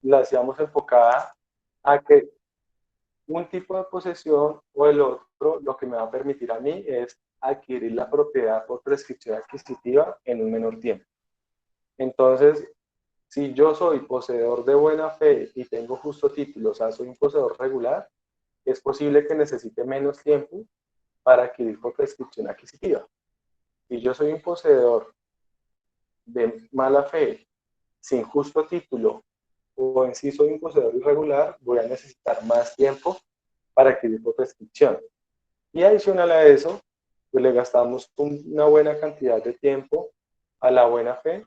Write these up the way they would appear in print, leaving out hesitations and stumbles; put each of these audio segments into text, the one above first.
la hacíamos enfocada a que un tipo de posesión o el otro, lo que me va a permitir a mí es adquirir la propiedad por prescripción adquisitiva en un menor tiempo. Entonces, si yo soy poseedor de buena fe y tengo justo título, o sea, soy un poseedor regular, es posible que necesite menos tiempo para adquirir por prescripción adquisitiva. Si yo soy un poseedor de mala fe, sin justo título, o en sí soy un poseedor irregular, voy a necesitar más tiempo para adquirir por prescripción. Y adicional a eso, pues le gastamos una buena cantidad de tiempo a la buena fe,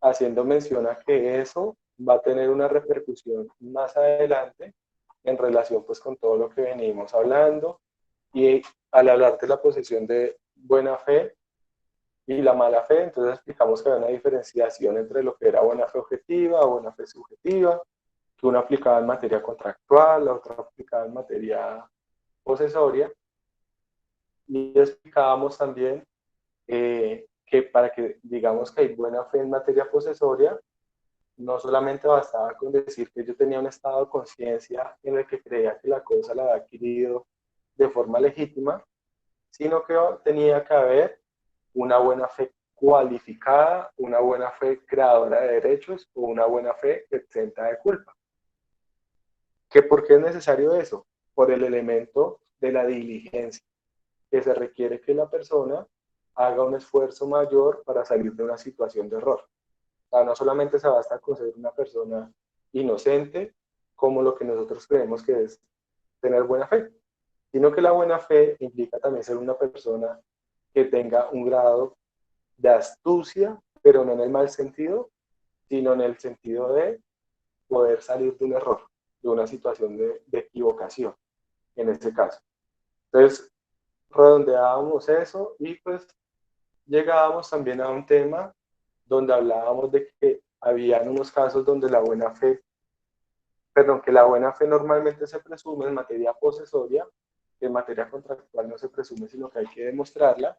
haciendo mención a que eso va a tener una repercusión más adelante en relación pues con todo lo que venimos hablando. Y al hablar de la posesión de buena fe y la mala fe, entonces explicamos que hay una diferenciación entre lo que era buena fe objetiva o buena fe subjetiva, que una aplicada en materia contractual, la otra aplicada en materia posesoria. Y explicábamos también que para que digamos que hay buena fe en materia posesoria, no solamente bastaba con decir que yo tenía un estado de conciencia en el que creía que la cosa la había adquirido de forma legítima, sino que tenía que haber una buena fe cualificada, una buena fe creadora de derechos o una buena fe exenta de culpa. ¿Que ¿Por qué es necesario eso? Por el elemento de la diligencia, que se requiere que la persona haga un esfuerzo mayor para salir de una situación de error. O sea, no solamente se basta con ser una persona inocente, como lo que nosotros creemos que es tener buena fe, sino que la buena fe implica también ser una persona que tenga un grado de astucia, pero no en el mal sentido, sino en el sentido de poder salir de un error, de una situación de equivocación, en este caso. Entonces, redondeábamos eso y pues llegábamos también a un tema donde hablábamos de que habían unos casos donde la buena fe, perdón, que la buena fe normalmente se presume en materia posesoria, que en materia contractual no se presume, sino que hay que demostrarla,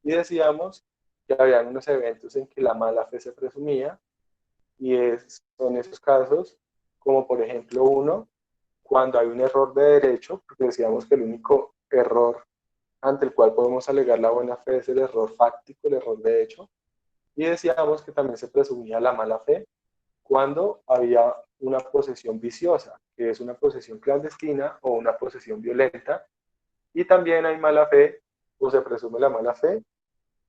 y decíamos que habían unos eventos en que la mala fe se presumía, y son esos casos, como por ejemplo uno, cuando hay un error de derecho, porque decíamos que el único error ante el cual podemos alegar la buena fe es el error fáctico, el error de hecho, y decíamos que también se presumía la mala fe cuando había una posesión viciosa, que es una posesión clandestina o una posesión violenta, y también hay mala fe, o se presume la mala fe,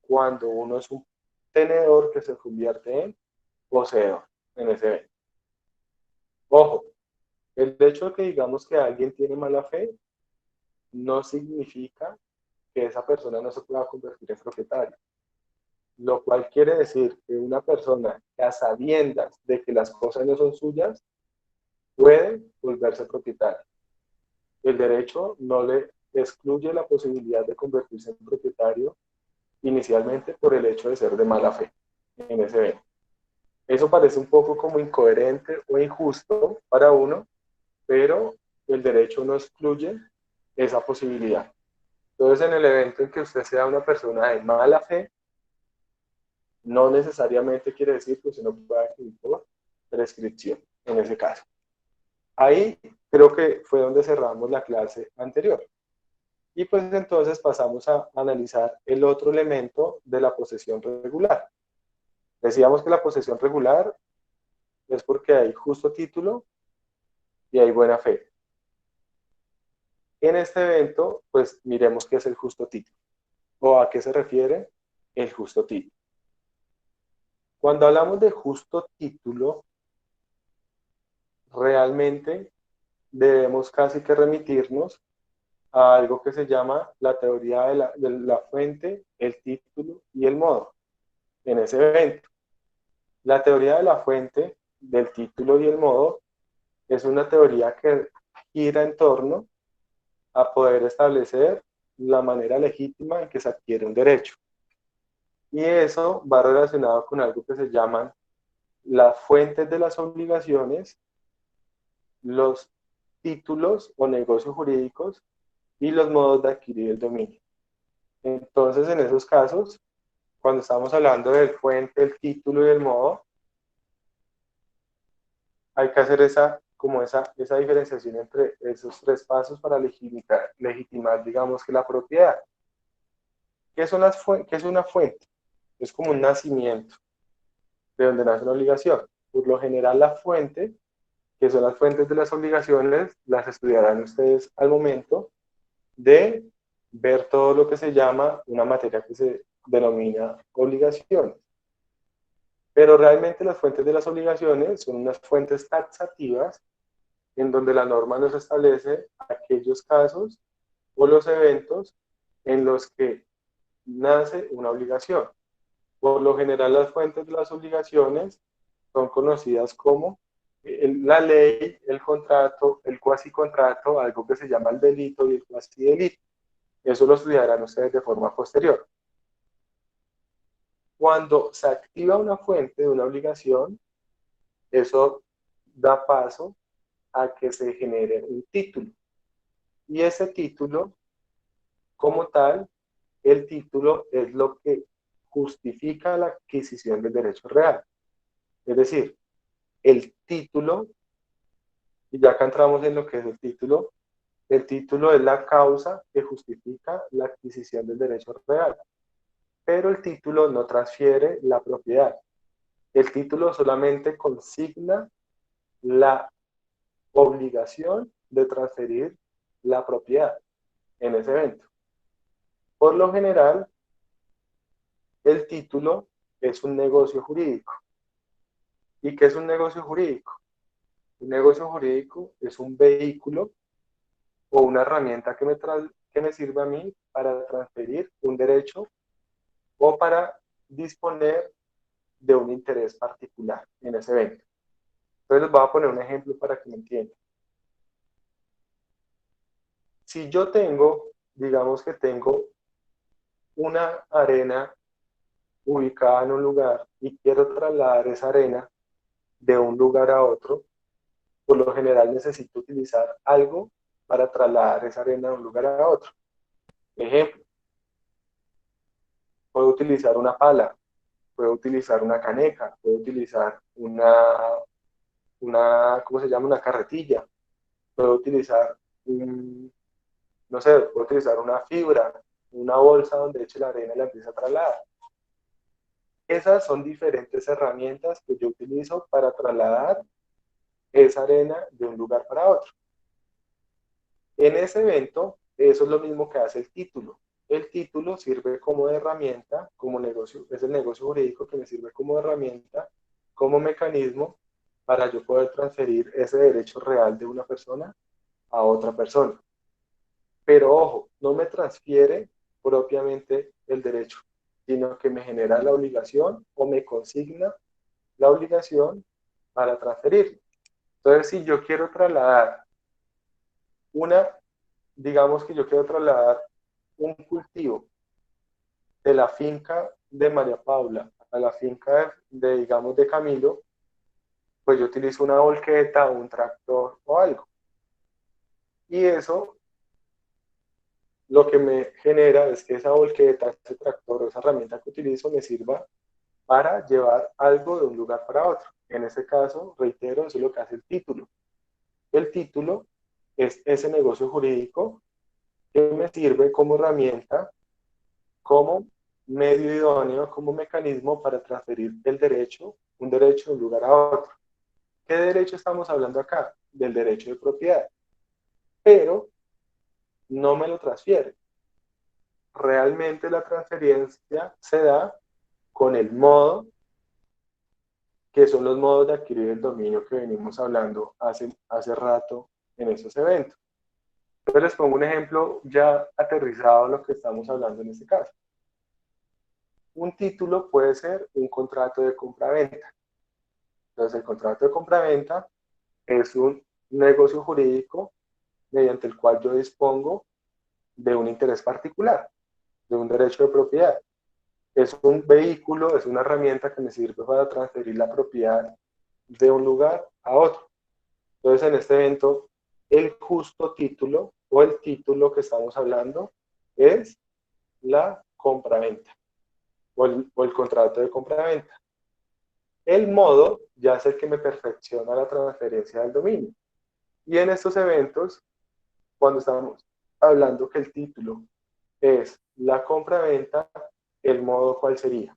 cuando uno es un tenedor que se convierte en poseedor en ese evento. Ojo, el hecho de que digamos que alguien tiene mala fe no significa que esa persona no se pueda convertir en propietario, lo cual quiere decir que una persona que a sabiendas de que las cosas no son suyas puede volverse propietario. El derecho no le excluye la posibilidad de convertirse en propietario inicialmente por el hecho de ser de mala fe en ese evento. Eso parece un poco como incoherente o injusto para uno, pero el derecho no excluye esa posibilidad. Entonces, en el evento en que usted sea una persona de mala fe, no necesariamente quiere decir que usted no pueda adquirir por prescripción en ese caso. Ahí creo que fue donde cerramos la clase anterior. Y pues entonces pasamos a analizar el otro elemento de la posesión regular. Decíamos que la posesión regular es porque hay justo título y hay buena fe. En este evento, pues miremos qué es el justo título o a qué se refiere el justo título. Cuando hablamos de justo título, realmente debemos casi que remitirnos a algo que se llama la teoría de la fuente, el título y el modo en ese evento. La teoría de la fuente, del título y el modo es una teoría que gira en torno a poder establecer la manera legítima en que se adquiere un derecho. Y eso va relacionado con algo que se llaman las fuentes de las obligaciones, los títulos o negocios jurídicos y los modos de adquirir el dominio. Entonces, en esos casos, cuando estamos hablando del fuente, el título y el modo, hay que hacer esa diferenciación entre esos tres pasos para legitimar, digamos, que la propiedad. ¿Qué es una fuente? Es como un nacimiento de donde nace una obligación. Por lo general, la fuente, que son las fuentes de las obligaciones, las estudiarán ustedes al momento de ver todo lo que se llama una materia que se denomina obligaciones. Pero realmente las fuentes de las obligaciones son unas fuentes taxativas en donde la norma nos establece aquellos casos o los eventos en los que nace una obligación. Por lo general, las fuentes de las obligaciones son conocidas como la ley, el contrato, el cuasi contrato, algo que se llama el delito y el cuasi delito. Eso lo estudiarán ustedes de forma posterior. Cuando se activa una fuente de una obligación, eso da paso a que se genere un título. Y ese título, como tal, el título es lo que justifica la adquisición del derecho real. Es decir, el título, y ya acá entramos en lo que es el título es la causa que justifica la adquisición del derecho real, pero el título no transfiere la propiedad. El título solamente consigna la obligación de transferir la propiedad en ese evento. Por lo general, el título es un negocio jurídico. ¿Y qué es un negocio jurídico? Un negocio jurídico es un vehículo o una herramienta que me sirve a mí para transferir un derecho o para disponer de un interés particular en ese evento. Entonces les voy a poner un ejemplo para que me entiendan. Si yo tengo, digamos que tengo una arena ubicada en un lugar y quiero trasladar esa arena de un lugar a otro, por lo general necesito utilizar algo para trasladar esa arena de un lugar a otro. Ejemplo, puedo utilizar una pala, puedo utilizar una caneca, puedo utilizar ¿cómo se llama? Una carretilla, puedo utilizar no sé, puedo utilizar una fibra, una bolsa donde eche la arena y la empiece a trasladar. Esas son diferentes herramientas que yo utilizo para trasladar esa arena de un lugar para otro. En ese evento, eso es lo mismo que hace el título. El título sirve como herramienta, como negocio, es el negocio jurídico que me sirve como herramienta, como mecanismo para yo poder transferir ese derecho real de una persona a otra persona. Pero ojo, no me transfiere propiamente el derecho, sino que me genera la obligación o me consigna la obligación para transferirlo. Entonces, si yo quiero trasladar una, digamos que yo quiero trasladar un cultivo de la finca de María Paula a la finca digamos, de Camilo, pues yo utilizo una volqueta, un tractor o algo. Y eso lo que me genera es que esa volqueta, ese tractor, esa herramienta que utilizo me sirva para llevar algo de un lugar para otro. En ese caso, reitero, eso es lo que hace el título. El título es ese negocio jurídico que me sirve como herramienta, como medio idóneo, como mecanismo para transferir el derecho, un derecho de un lugar a otro. ¿Qué derecho estamos hablando acá? Del derecho de propiedad. Pero no me lo transfiere. Realmente la transferencia se da con el modo, que son los modos de adquirir el dominio que venimos hablando hace rato en esos eventos. Entonces les pongo un ejemplo ya aterrizado a lo que estamos hablando en este caso. Un título puede ser un contrato de compraventa. Entonces el contrato de compraventa es un negocio jurídico mediante el cual yo dispongo de un interés particular, de un derecho de propiedad. Es un vehículo, es una herramienta que me sirve para transferir la propiedad de un lugar a otro. Entonces, en este evento, el justo título o el título que estamos hablando es la compraventa o el contrato de compraventa. El modo ya es el que me perfecciona la transferencia del dominio. Y en estos eventos, cuando estamos hablando que el título es la compra-venta, ¿el modo cuál sería?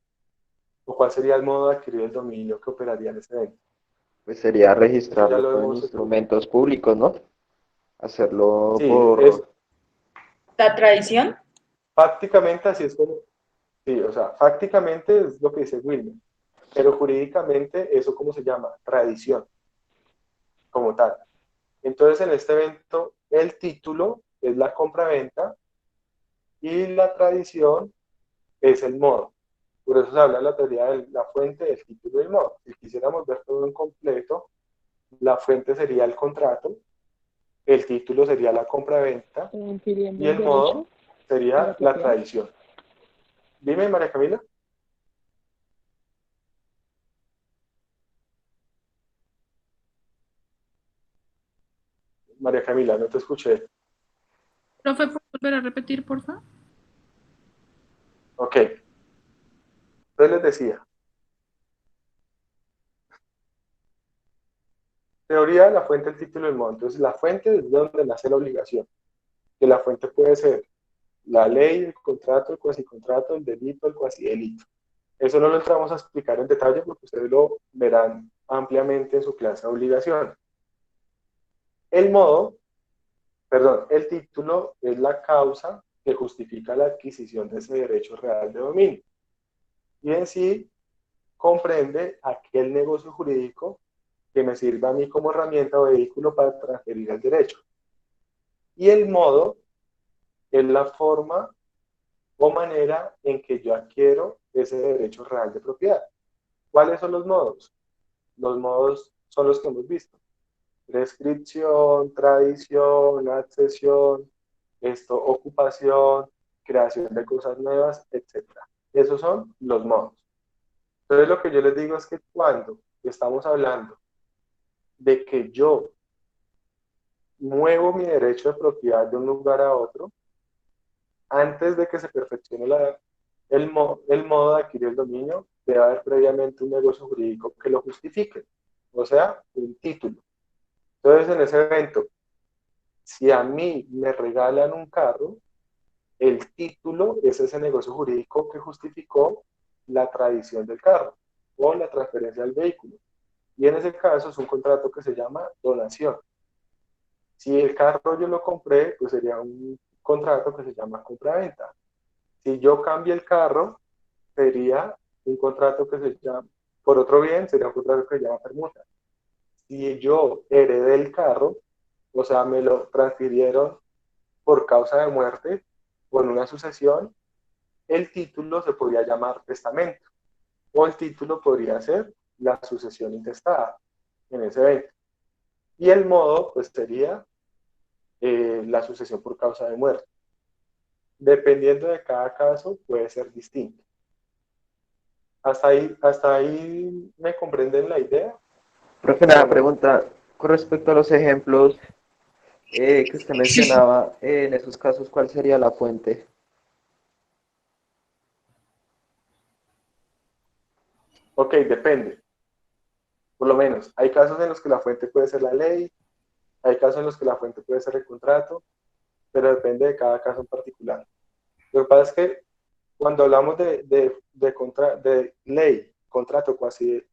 ¿O cuál sería el modo de adquirir el dominio que operaría en ese evento? Pues sería Eso ya registrarlo lo en hemos... instrumentos públicos, ¿no? Hacerlo Sí, es por... La tradición. prácticamente así es como... Sí, o sea, fácticamente es lo que dice Wilmer, pero jurídicamente eso cómo se llama, tradición, como tal. Entonces en este evento el título es la compra-venta y la tradición es el modo. Por eso se habla de la teoría de la fuente, del título y el modo. Si quisiéramos ver todo en completo, la fuente sería el contrato, el título sería la compra-venta Adquiriendo y el el derecho modo a la sería la propiedad. tradición. Dime, María Camila. María Camila, no te escuché. Profe, ¿puedo volver a repetir, por favor? Ok, entonces les decía, teoría de la fuente, el título y el modo. Entonces la fuente es de donde nace la obligación, que la fuente puede ser la ley, el contrato, el cuasicontrato, el delito, el cuasidelito. Eso no lo entramos a explicar en detalle porque ustedes lo verán ampliamente en su clase de obligación. El modo, perdón, el título es la causa que justifica la adquisición de ese derecho real de dominio. Y en sí comprende aquel negocio jurídico que me sirva a mí como herramienta o vehículo para transferir el derecho. Y el modo es la forma o manera en que yo adquiero ese derecho real de propiedad. ¿Cuáles son los modos? Los modos son los que hemos visto. Prescripción, tradición, accesión, ocupación, creación de cosas nuevas, etcétera. Esos son los modos. Entonces lo que yo les digo es que cuando estamos hablando de que yo muevo mi derecho de propiedad de un lugar a otro, antes de que se perfeccione el modo de adquirir el dominio, debe haber previamente un negocio jurídico que lo justifique, o sea, un título. Entonces, en ese evento, si a mí me regalan un carro, el título es ese negocio jurídico que justificó la tradición del carro o la transferencia del vehículo. Y en ese caso es un contrato que se llama donación. Si el carro yo lo compré, pues sería un contrato que se llama compra-venta. Si yo cambio el carro, sería un contrato que se llama, por otro bien, sería un contrato que se llama permuta. Si yo heredé el carro, o sea, me lo transfirieron por causa de muerte o en una sucesión, el título se podría llamar testamento o el título podría ser la sucesión intestada en ese evento. Y el modo, pues sería la sucesión por causa de muerte. Dependiendo de cada caso, puede ser distinto. Hasta ahí me comprenden la idea Profe, o una no. pregunta con respecto a los ejemplos que usted mencionaba, en esos casos, ¿cuál sería la fuente? Ok, depende. Por lo menos, hay casos en los que la fuente puede ser la ley, hay casos en los que la fuente puede ser el contrato, pero depende de cada caso en particular. Lo que pasa es que cuando hablamos de ley, contrato,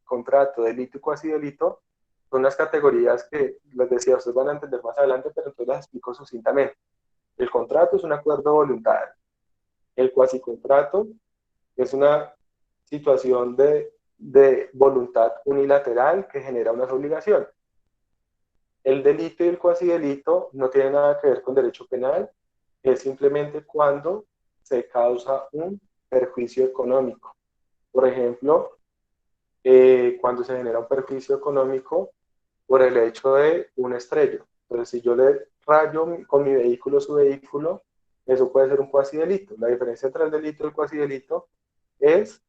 contrato, delito y cuasi delito, son las categorías que les decía, ustedes van a entender más adelante, pero entonces las explico sucintamente. El contrato es un acuerdo voluntario. El cuasi contrato es una situación de voluntad unilateral que genera unas obligaciones. El delito y el cuasi delito no tienen nada que ver con derecho penal, es simplemente cuando se causa un perjuicio económico. Por ejemplo, cuando se genera un perjuicio económico por el hecho de un estrello. Entonces, si yo le rayo con mi vehículo su vehículo, eso puede ser un cuasi delito. La diferencia entre el delito y el cuasi delito es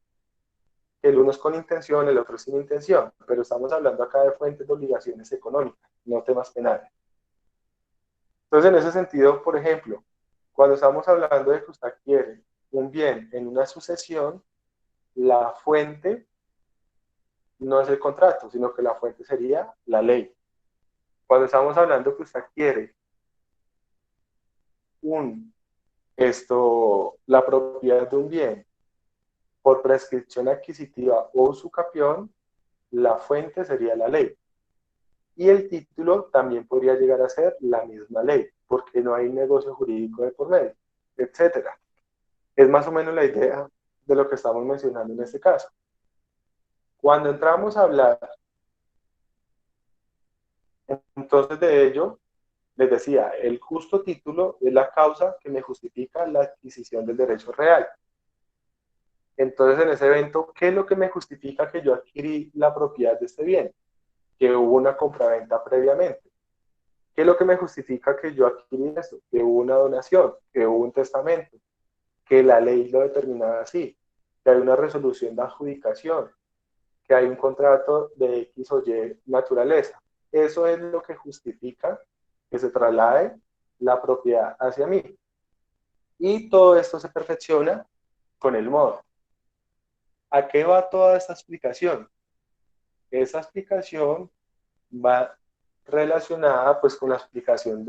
que el uno es con intención, el otro sin intención, pero estamos hablando acá de fuentes de obligaciones económicas, no temas penales. Entonces, en ese sentido, por ejemplo, cuando estamos hablando de que usted adquiere un bien en una sucesión, la fuente no es el contrato, sino que la fuente sería la ley. Cuando estamos hablando que usted adquiere la propiedad de un bien por prescripción adquisitiva o usucapión, la fuente sería la ley. Y el título también podría llegar a ser la misma ley, porque no hay negocio jurídico de por medio, etc. Es más o menos la idea de lo que estamos mencionando en este caso. Cuando entramos a hablar entonces de ello, les decía, el justo título es la causa que me justifica la adquisición del derecho real. Entonces, en ese evento, ¿qué es lo que me justifica que yo adquirí la propiedad de este bien? Que hubo una compraventa previamente. ¿Qué es lo que me justifica que yo adquirí esto? Que hubo una donación, que hubo un testamento, que la ley lo determinaba así, que hay una resolución de adjudicación, que hay un contrato de X o Y naturaleza. Eso es lo que justifica que se traslade la propiedad hacia mí. Y todo esto se perfecciona con el modo. ¿A qué va toda esta explicación? Esa explicación va relacionada pues con la explicación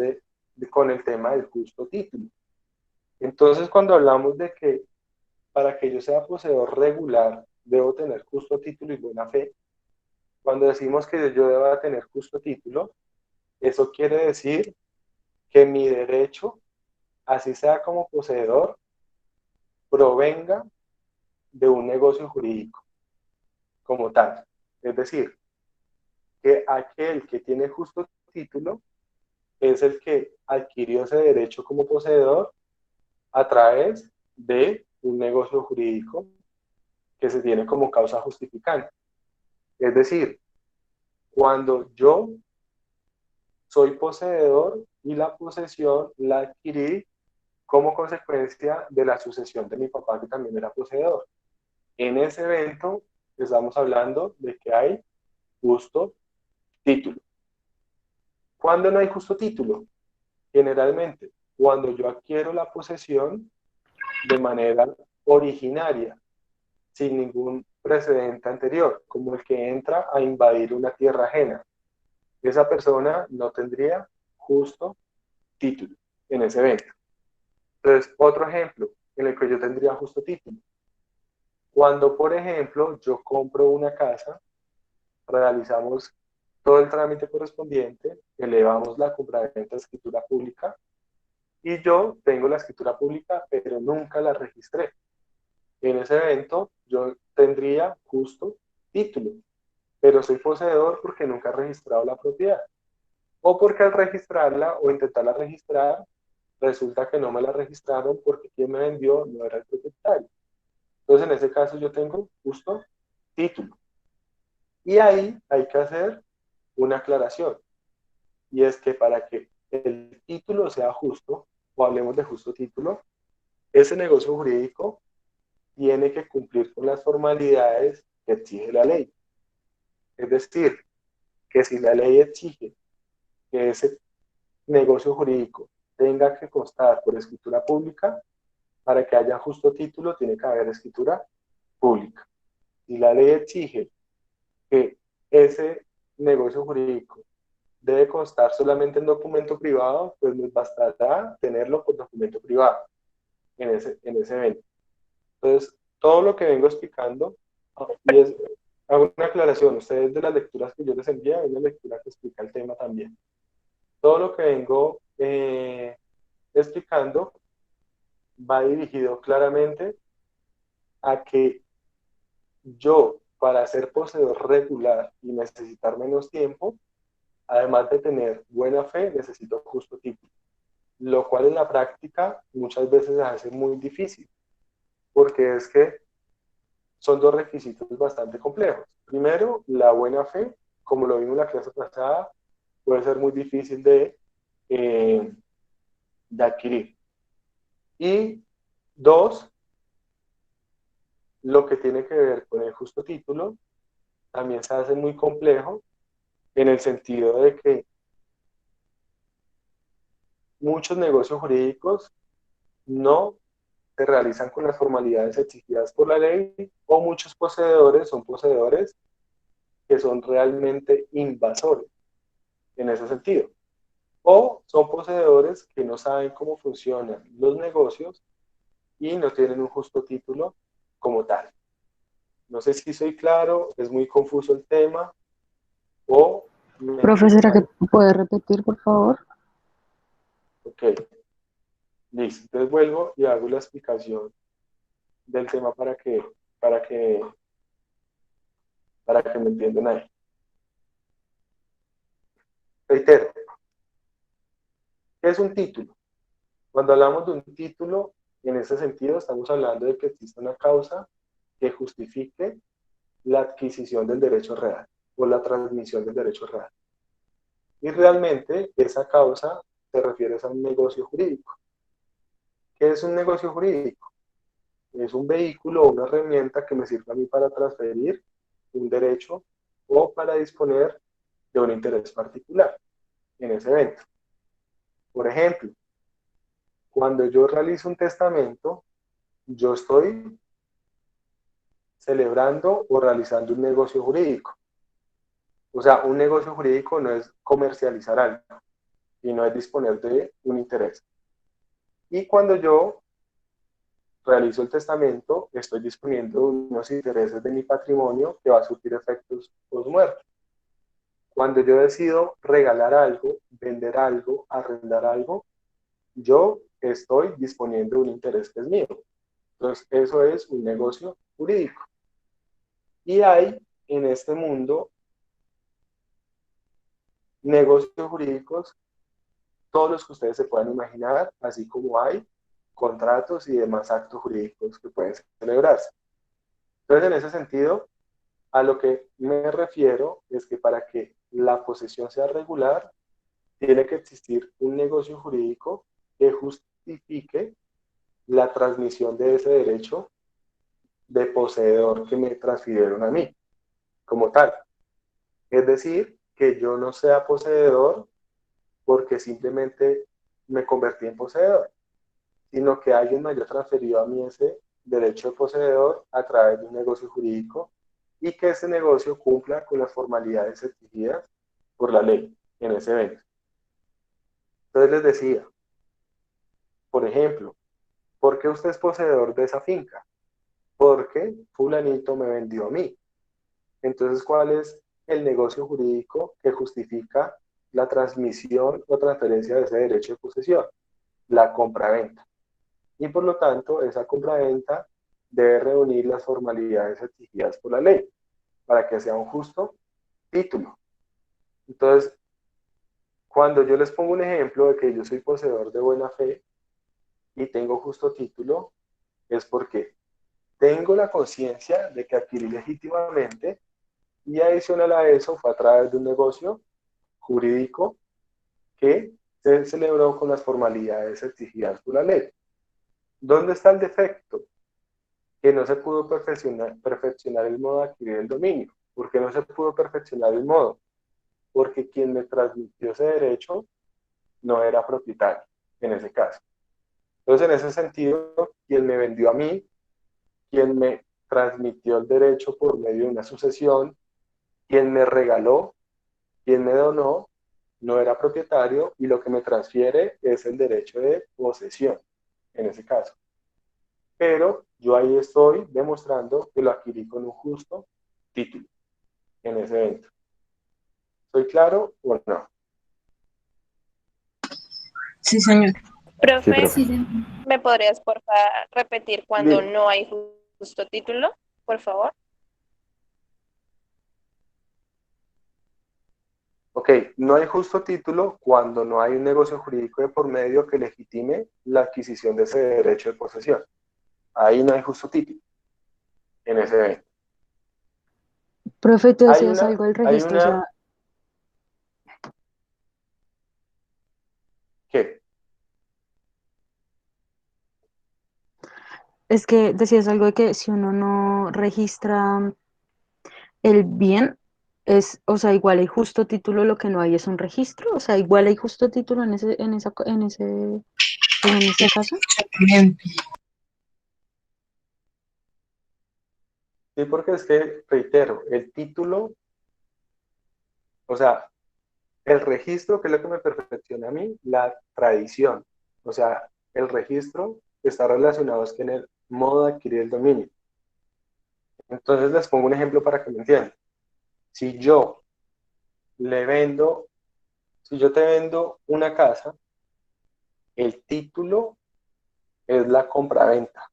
con el tema del justo título. Entonces, cuando hablamos de que para que yo sea poseedor regular, debo tener justo título y buena fe, cuando decimos que yo deba tener justo título, eso quiere decir que mi derecho, así sea como poseedor, provenga de un negocio jurídico como tal. Es decir, que aquel que tiene justo título es el que adquirió ese derecho como poseedor a través de un negocio jurídico que se tiene como causa justificante. Es decir, cuando yo soy poseedor y la posesión la adquirí como consecuencia de la sucesión de mi papá, que también era poseedor. En ese evento estamos hablando de que hay justo título. ¿Cuándo no hay justo título? Generalmente, cuando yo adquiero la posesión de manera originaria, sin ningún precedente anterior, como el que entra a invadir una tierra ajena. Esa persona no tendría justo título en ese evento. Entonces, otro ejemplo en el que yo tendría justo título. Cuando, por ejemplo, yo compro una casa, realizamos todo el trámite correspondiente, elevamos la compraventa a escritura pública y yo tengo la escritura pública, pero nunca la registré. En ese evento yo tendría justo título, pero soy poseedor porque nunca he registrado la propiedad. O porque al registrarla o intentarla registrar, resulta que no me la registraron porque quien me vendió no era el propietario. Entonces, en ese caso, yo tengo justo título. Y ahí hay que hacer una aclaración. Y es que para que el título sea justo, o hablemos de justo título, ese negocio jurídico tiene que cumplir con las formalidades que exige la ley. Es decir, que si la ley exige que ese negocio jurídico tenga que constar por escritura pública, para que haya justo título tiene que haber escritura pública. Si la ley exige que ese negocio jurídico debe constar solamente en documento privado, pues nos bastará tenerlo por documento privado en ese evento. Entonces, todo lo que vengo explicando, y hago una aclaración, ustedes de las lecturas que yo les envié, hay una lectura que explica el tema también. Todo lo que vengo explicando va dirigido claramente a que yo, para ser poseedor regular y necesitar menos tiempo, además de tener buena fe, necesito justo título, lo cual en la práctica muchas veces se hace muy difícil, porque es que son dos requisitos bastante complejos. Primero, la buena fe, como lo vimos en la clase pasada, puede ser muy difícil de adquirir. Y dos, lo que tiene que ver con el justo título también se hace muy complejo en el sentido de que muchos negocios jurídicos no se realizan con las formalidades exigidas por la ley o muchos poseedores son poseedores que son realmente invasores en ese sentido. O son poseedores que no saben cómo funcionan los negocios y no tienen un justo título como tal. No sé si soy claro, es muy confuso el tema o me Profe, entiendo ¿será que mal. puede repetir, por favor? Ok, listo. Entonces vuelvo y hago la explicación del tema para que, para que me entiendan ahí. Reitero, ¿qué es un título? Cuando hablamos de un título, en ese sentido estamos hablando de que existe una causa que justifique la adquisición del derecho real o la transmisión del derecho real. Y realmente esa causa se refiere a un negocio jurídico. ¿Qué es un negocio jurídico? Es un vehículo o una herramienta que me sirve a mí para transferir un derecho o para disponer de un interés particular en ese evento. Por ejemplo, cuando yo realizo un testamento, yo estoy celebrando o realizando un negocio jurídico. O sea, un negocio jurídico no es comercializar algo, y no es disponer de un interés. Y cuando yo realizo el testamento, estoy disponiendo de unos intereses de mi patrimonio que va a surtir efectos post-muerte. Cuando yo decido regalar algo, vender algo, arrendar algo, yo estoy disponiendo de un interés que es mío. Entonces, eso es un negocio jurídico. Y hay en este mundo negocios jurídicos, todos los que ustedes se puedan imaginar, así como hay contratos y demás actos jurídicos que pueden celebrarse. Entonces, en ese sentido, a lo que me refiero es que para que la posesión sea regular, tiene que existir un negocio jurídico que justifique la transmisión de ese derecho de poseedor que me transfirieron a mí, como tal. Es decir, que yo no sea poseedor porque simplemente me convertí en poseedor, sino que alguien me haya transferido a mí ese derecho de poseedor a través de un negocio jurídico y que ese negocio cumpla con las formalidades exigidas por la ley en ese evento. Entonces les decía, por ejemplo, ¿por qué usted es poseedor de esa finca? Porque fulanito me vendió a mí. Entonces, ¿cuál es el negocio jurídico que justifica la transmisión o transferencia de ese derecho de posesión? La compraventa. Y por lo tanto, esa compraventa debe reunir las formalidades exigidas por la ley para que sea un justo título. Entonces, cuando yo les pongo un ejemplo de que yo soy poseedor de buena fe y tengo justo título, es porque tengo la conciencia de que adquirí legítimamente y adicional a eso fue a través de un negocio jurídico que se celebró con las formalidades exigidas por la ley. ¿Dónde está el defecto? Que no se pudo perfeccionar el modo de adquirir el dominio. ¿Por qué no se pudo perfeccionar el modo? Porque quien me transmitió ese derecho no era propietario en ese caso. Entonces, en ese sentido, quien me vendió a mí, quien me transmitió el derecho por medio de una sucesión, quien me regaló, quien me donó, no era propietario y lo que me transfiere es el derecho de posesión, en ese caso. Pero yo ahí estoy demostrando que lo adquirí con un justo título en ese evento. ¿Soy claro o no? Sí, señor. Profe, Sí, profe. Sí, señor. ¿me podrías, por favor, repetir cuando Bien. no hay justo título, por favor? Ok, no hay justo título cuando no hay un negocio jurídico de por medio que legitime la adquisición de ese derecho de posesión. Ahí no hay justo título en ese evento. Profe, tú Hay decías una, algo del hay registro, o una, sea, ¿qué? es que decías algo de que si uno no registra el bien, es, o sea, igual hay justo título, lo que no hay es un registro, o sea, igual hay justo título en ese, pues en ese caso. Exactamente. Sí, porque es que, reitero, el título O sea, el registro, que es lo que me perfecciona a mí, la tradición. O sea, el registro está relacionado es que en el modo de adquirir el dominio. Entonces les pongo un ejemplo para que me entiendan. Si yo le vendo, si yo te vendo una casa, el título es la compraventa.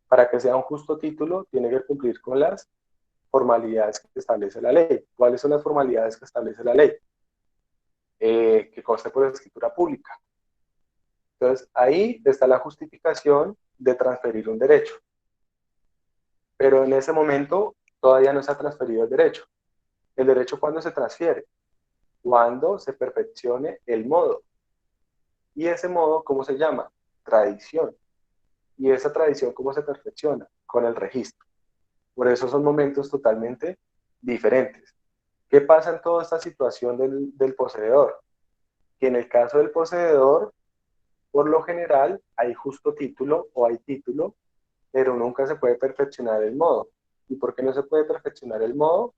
Para que sea un justo título, tiene que cumplir con las formalidades que establece la ley. ¿Cuáles son las formalidades que establece la ley? Que conste por escritura pública. Entonces, ahí está la justificación de transferir un derecho. Pero en ese momento todavía no se ha transferido el derecho. ¿El derecho cuándo se transfiere? Cuando se perfeccione el modo. ¿Y ese modo cómo se llama? Tradición. ¿Y esa tradición cómo se perfecciona? Con el registro. Por eso son momentos totalmente diferentes. ¿Qué pasa en toda esta situación del poseedor? Que en el caso del poseedor, por lo general, hay justo título o hay título, pero nunca se puede perfeccionar el modo. ¿Y por qué no se puede perfeccionar el modo?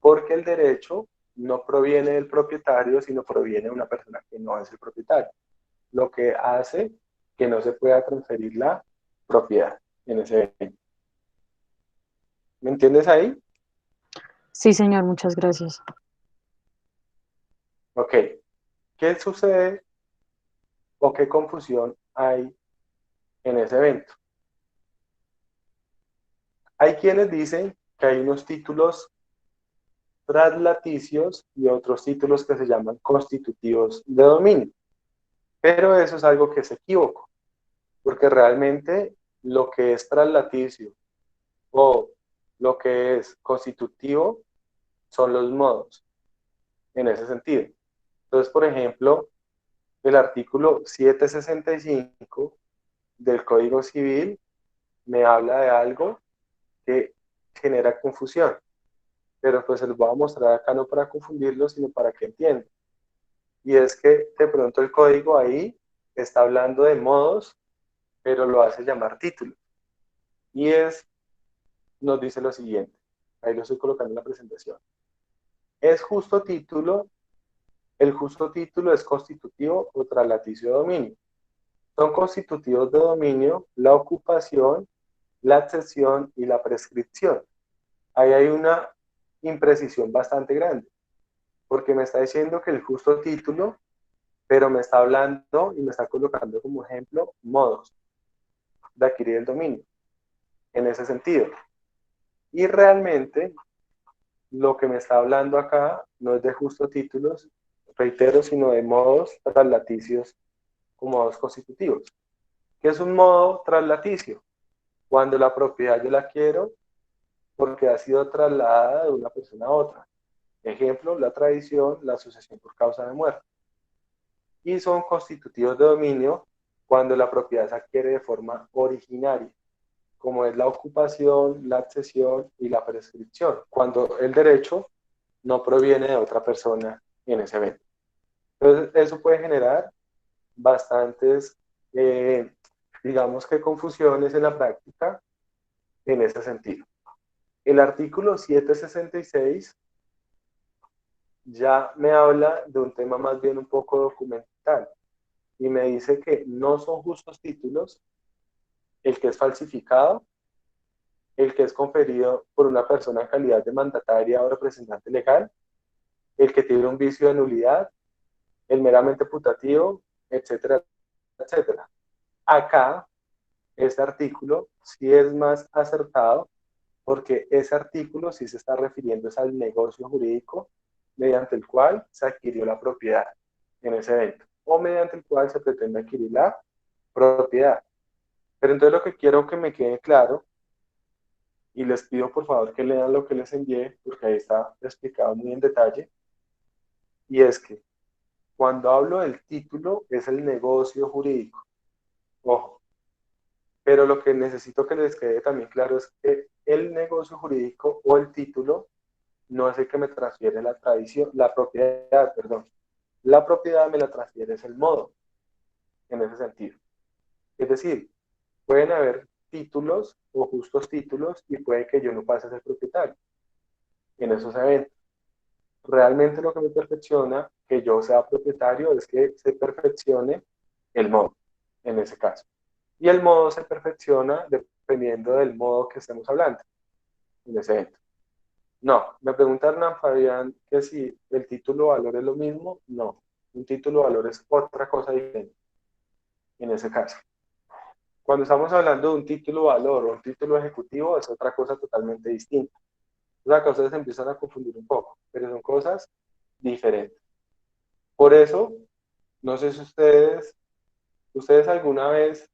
Porque el derecho no proviene del propietario, sino proviene de una persona que no es el propietario, lo que hace que no se pueda transferir la propiedad en ese evento. ¿Me entiendes ahí? Sí, señor, muchas gracias. Ok. ¿Qué sucede o qué confusión hay en ese evento? Hay quienes dicen que hay unos títulos traslaticios y otros títulos que se llaman constitutivos de dominio. Pero eso es algo que es equívoco, porque realmente lo que es traslaticio o lo que es constitutivo son los modos en ese sentido. Entonces, por ejemplo, el artículo 765 del Código Civil me habla de algo que genera confusión, pero pues se los voy a mostrar acá no para confundirlo, sino para que entiendan. Y es que de pronto el código ahí está hablando de modos, pero lo hace llamar título. Y nos dice lo siguiente, ahí lo estoy colocando en la presentación. Es justo título, el justo título es constitutivo o traslaticio de dominio. Son constitutivos de dominio la ocupación, la accesión y la prescripción. Ahí hay una imprecisión bastante grande, porque me está diciendo que el justo título, pero me está hablando y me está colocando como ejemplo modos de adquirir el dominio, en ese sentido. Y realmente lo que me está hablando acá no es de justo títulos, reitero, sino de modos traslaticios o modos constitutivos. ¿Qué es un modo traslaticio? Cuando la propiedad yo la quiero porque ha sido trasladada de una persona a otra. Ejemplo, la tradición, la sucesión por causa de muerte. Y son constitutivos de dominio cuando la propiedad se adquiere de forma originaria, como es la ocupación, la accesión y la prescripción, cuando el derecho no proviene de otra persona en ese evento. Entonces, eso puede generar bastantes, digamos que confusiones en la práctica en ese sentido. El artículo 766 ya me habla de un tema más bien un poco documental y me dice que no son justos títulos el que es falsificado, el que es conferido por una persona en calidad de mandataria o representante legal, el que tiene un vicio de nulidad, el meramente putativo, etcétera, etcétera. Acá, este artículo sí es más acertado porque ese artículo sí se está refiriendo al negocio jurídico mediante el cual se adquirió la propiedad en ese evento o mediante el cual se pretende adquirir la propiedad. Pero entonces lo que quiero que me quede claro, y les pido por favor que lean lo que les envié, porque ahí está explicado muy en detalle, y es que cuando hablo del título es el negocio jurídico. Ojo, pero lo que necesito que les quede también claro es que el negocio jurídico o el título no es el que me transfiere la tradición, la propiedad, perdón. La propiedad me la transfiere es el modo, en ese sentido. Es decir, pueden haber títulos o justos títulos y puede que yo no pase a ser propietario en esos eventos. Realmente lo que me perfecciona que yo sea propietario es que se perfeccione el modo, en ese caso. Y el modo se perfecciona dependiendo del modo que estemos hablando en ese evento. No, me pregunta Hernán Fabián que si el título valor es lo mismo. No, un título valor es otra cosa diferente en ese caso. Cuando estamos hablando de un título valor o un título ejecutivo es otra cosa totalmente distinta. Las cosas se empiezan a confundir un poco, pero son cosas diferentes. Por eso, no sé si ustedes alguna vez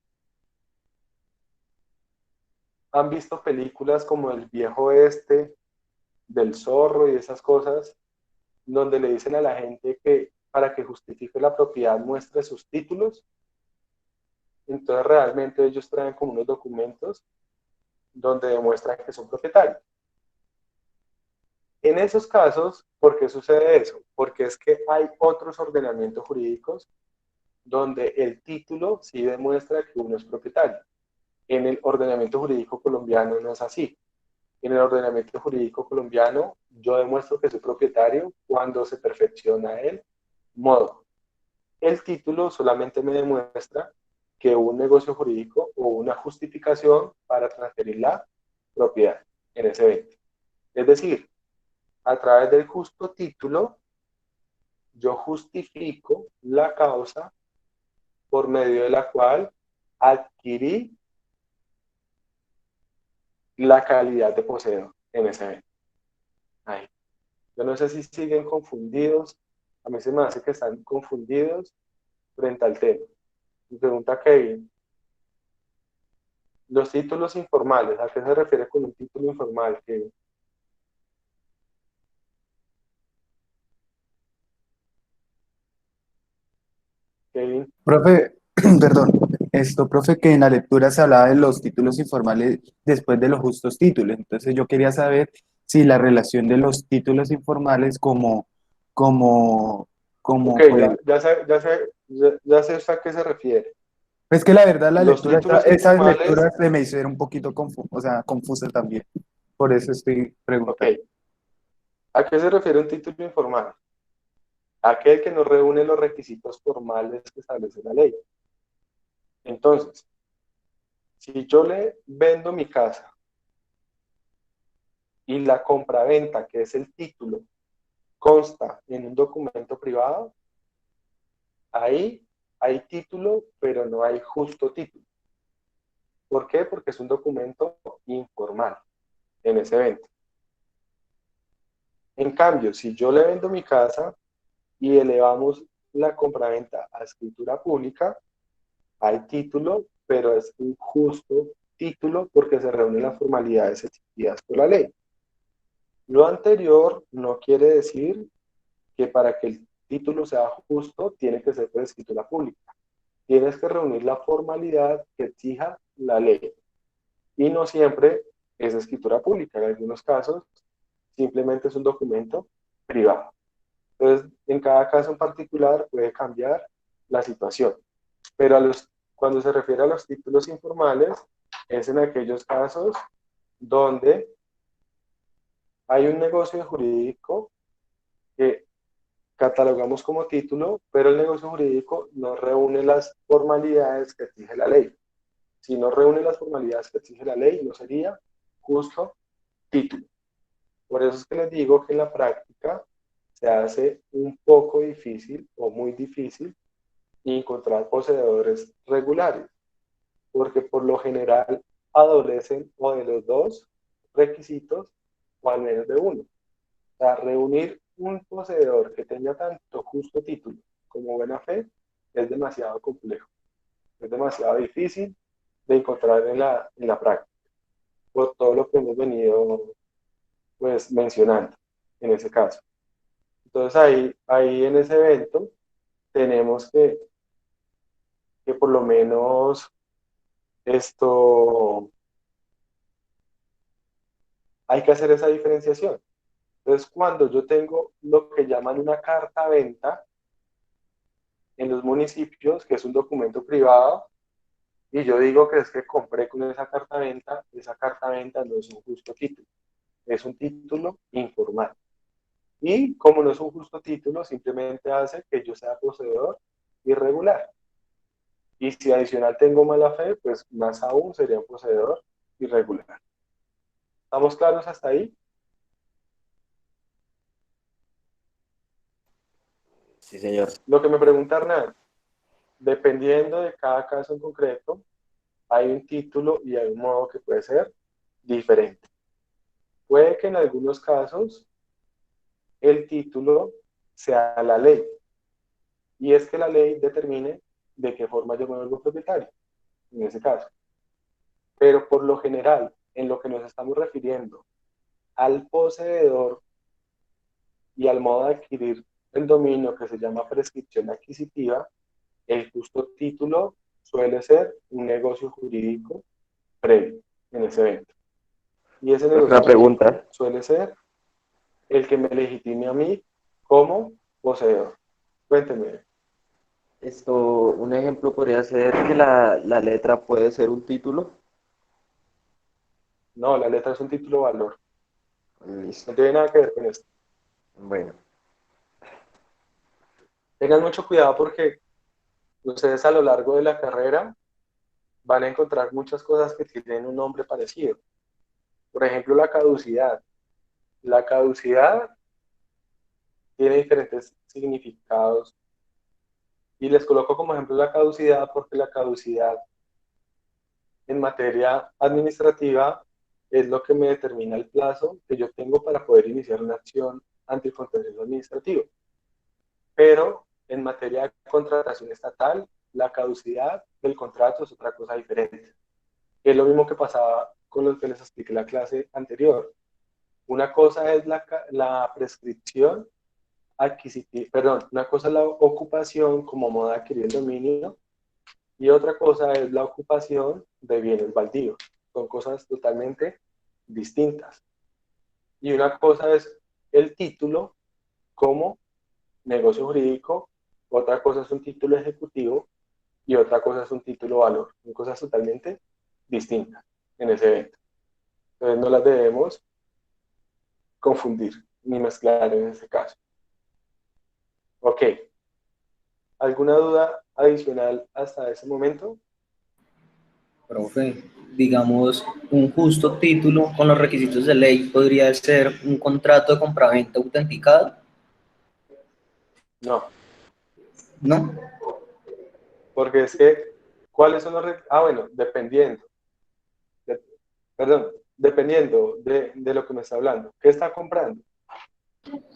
han visto películas como El Viejo Oeste, del Zorro y esas cosas, donde le dicen a la gente que para que justifique la propiedad muestre sus títulos. Entonces realmente ellos traen como unos documentos donde demuestran que son propietarios. En esos casos, ¿por qué sucede eso? Porque es que hay otros ordenamientos jurídicos donde el título sí demuestra que uno es propietario. En el ordenamiento jurídico colombiano no es así. En el ordenamiento jurídico colombiano yo demuestro que soy propietario cuando se perfecciona el modo. El título solamente me demuestra que hubo un negocio jurídico o una justificación para transferir la propiedad en ese evento. Es decir, a través del justo título, yo justifico la causa por medio de la cual adquirí la calidad de poseedor en ese evento. Ahí. Yo no sé si siguen confundidos, a mí se me hace que están confundidos frente al tema. Me pregunta Kevin, los títulos informales, ¿a qué se refiere con un título informal? Kevin, Profe, perdón, profe, que en la lectura se hablaba de los títulos informales después de los justos títulos. Entonces yo quería saber si la relación de los títulos informales como, ok, como pues, ya sé a qué se refiere. es que la verdad la Los lectura, títulos esa informales, lectura se me hizo un poquito confusa también. Por eso estoy ok, preguntando. ¿a qué se refiere un título informal? Aquel que no reúne los requisitos formales que establece la ley. Entonces, si yo le vendo mi casa y la compraventa, que es el título, consta en un documento privado, ahí hay título, pero no hay justo título. ¿Por qué? Porque es un documento informal en ese evento. En cambio, si yo le vendo mi casa y elevamos la compraventa a escritura pública, hay título, pero es un justo título porque se reúnen las formalidades exigidas por la ley. Lo anterior no quiere decir que para que el título sea justo tiene que ser por escritura pública. Tienes que reunir la formalidad que exija la ley. Y no siempre es escritura pública. En algunos casos simplemente es un documento privado. Entonces, en cada caso en particular puede cambiar la situación. Pero cuando se refiere a los títulos informales, es en aquellos casos donde hay un negocio jurídico que catalogamos como título, pero el negocio jurídico no reúne las formalidades que exige la ley. Si no reúne las formalidades que exige la ley, no sería justo título. Por eso es que les digo que en la práctica se hace un poco difícil o muy difícil encontrar poseedores regulares, porque por lo general adolecen o de los dos requisitos o al menos de uno. O sea, reunir un poseedor que tenga tanto justo título como buena fe es demasiado complejo, es demasiado difícil de encontrar en la práctica, por todo lo que hemos venido pues mencionando en ese caso. Entonces ahí en ese evento tenemos que por lo menos esto, hay que hacer esa diferenciación. Entonces cuando yo tengo lo que llaman una carta venta en los municipios, que es un documento privado, y yo digo que es que compré con esa carta venta no es un justo título, es un título informal. Y como no es un justo título, simplemente hace que yo sea poseedor irregular. Y si adicional tengo mala fe, pues más aún sería un poseedor irregular. ¿Estamos claros hasta ahí? Sí, señor. Lo que me pregunta Hernán, dependiendo de cada caso en concreto, hay un título y hay un modo que puede ser diferente. Puede que en algunos casos el título sea la ley, y es que la ley determine de qué forma yo me vuelvo propietario, en ese caso. Pero por lo general, en lo que nos estamos refiriendo al poseedor y al modo de adquirir el dominio que se llama prescripción adquisitiva, el justo título suele ser un negocio jurídico previo en ese evento. Y ese negocio Otra jurídico pregunta. suele ser el que me legitime a mí como poseedor. Cuénteme. Un ejemplo podría ser que la letra puede ser un título. No, la letra es un título valor. Listo. No tiene nada que ver con esto. Bueno, Tengan mucho cuidado porque ustedes a lo largo de la carrera van a encontrar muchas cosas que tienen un nombre parecido. Por ejemplo, la caducidad. La caducidad tiene diferentes significados y les coloco como ejemplo la caducidad porque la caducidad en materia administrativa es lo que me determina el plazo que yo tengo para poder iniciar una acción ante el contencioso administrativo. Pero en materia de contratación estatal, la caducidad del contrato es otra cosa diferente. Es lo mismo que pasaba con lo que les expliqué en la clase anterior. Una cosa es la prescripción adquisitiva, perdón, una cosa es la ocupación como modo de adquirir el dominio y otra cosa es la ocupación de bienes baldíos. Son cosas totalmente distintas. Y una cosa es el título como negocio jurídico, otra cosa es un título ejecutivo y otra cosa es un título valor. Son cosas totalmente distintas en ese evento. Entonces no las debemos confundir ni mezclar en ese caso. Ok. ¿Alguna duda adicional hasta ese momento? Profe, digamos, un justo título con los requisitos de ley podría ser un contrato de compraventa autenticado, No, ¿no? porque es que, ¿cuáles son los requisitos? Ah, bueno, dependiendo. De- perdón, dependiendo de lo que me está hablando. ¿Qué está comprando?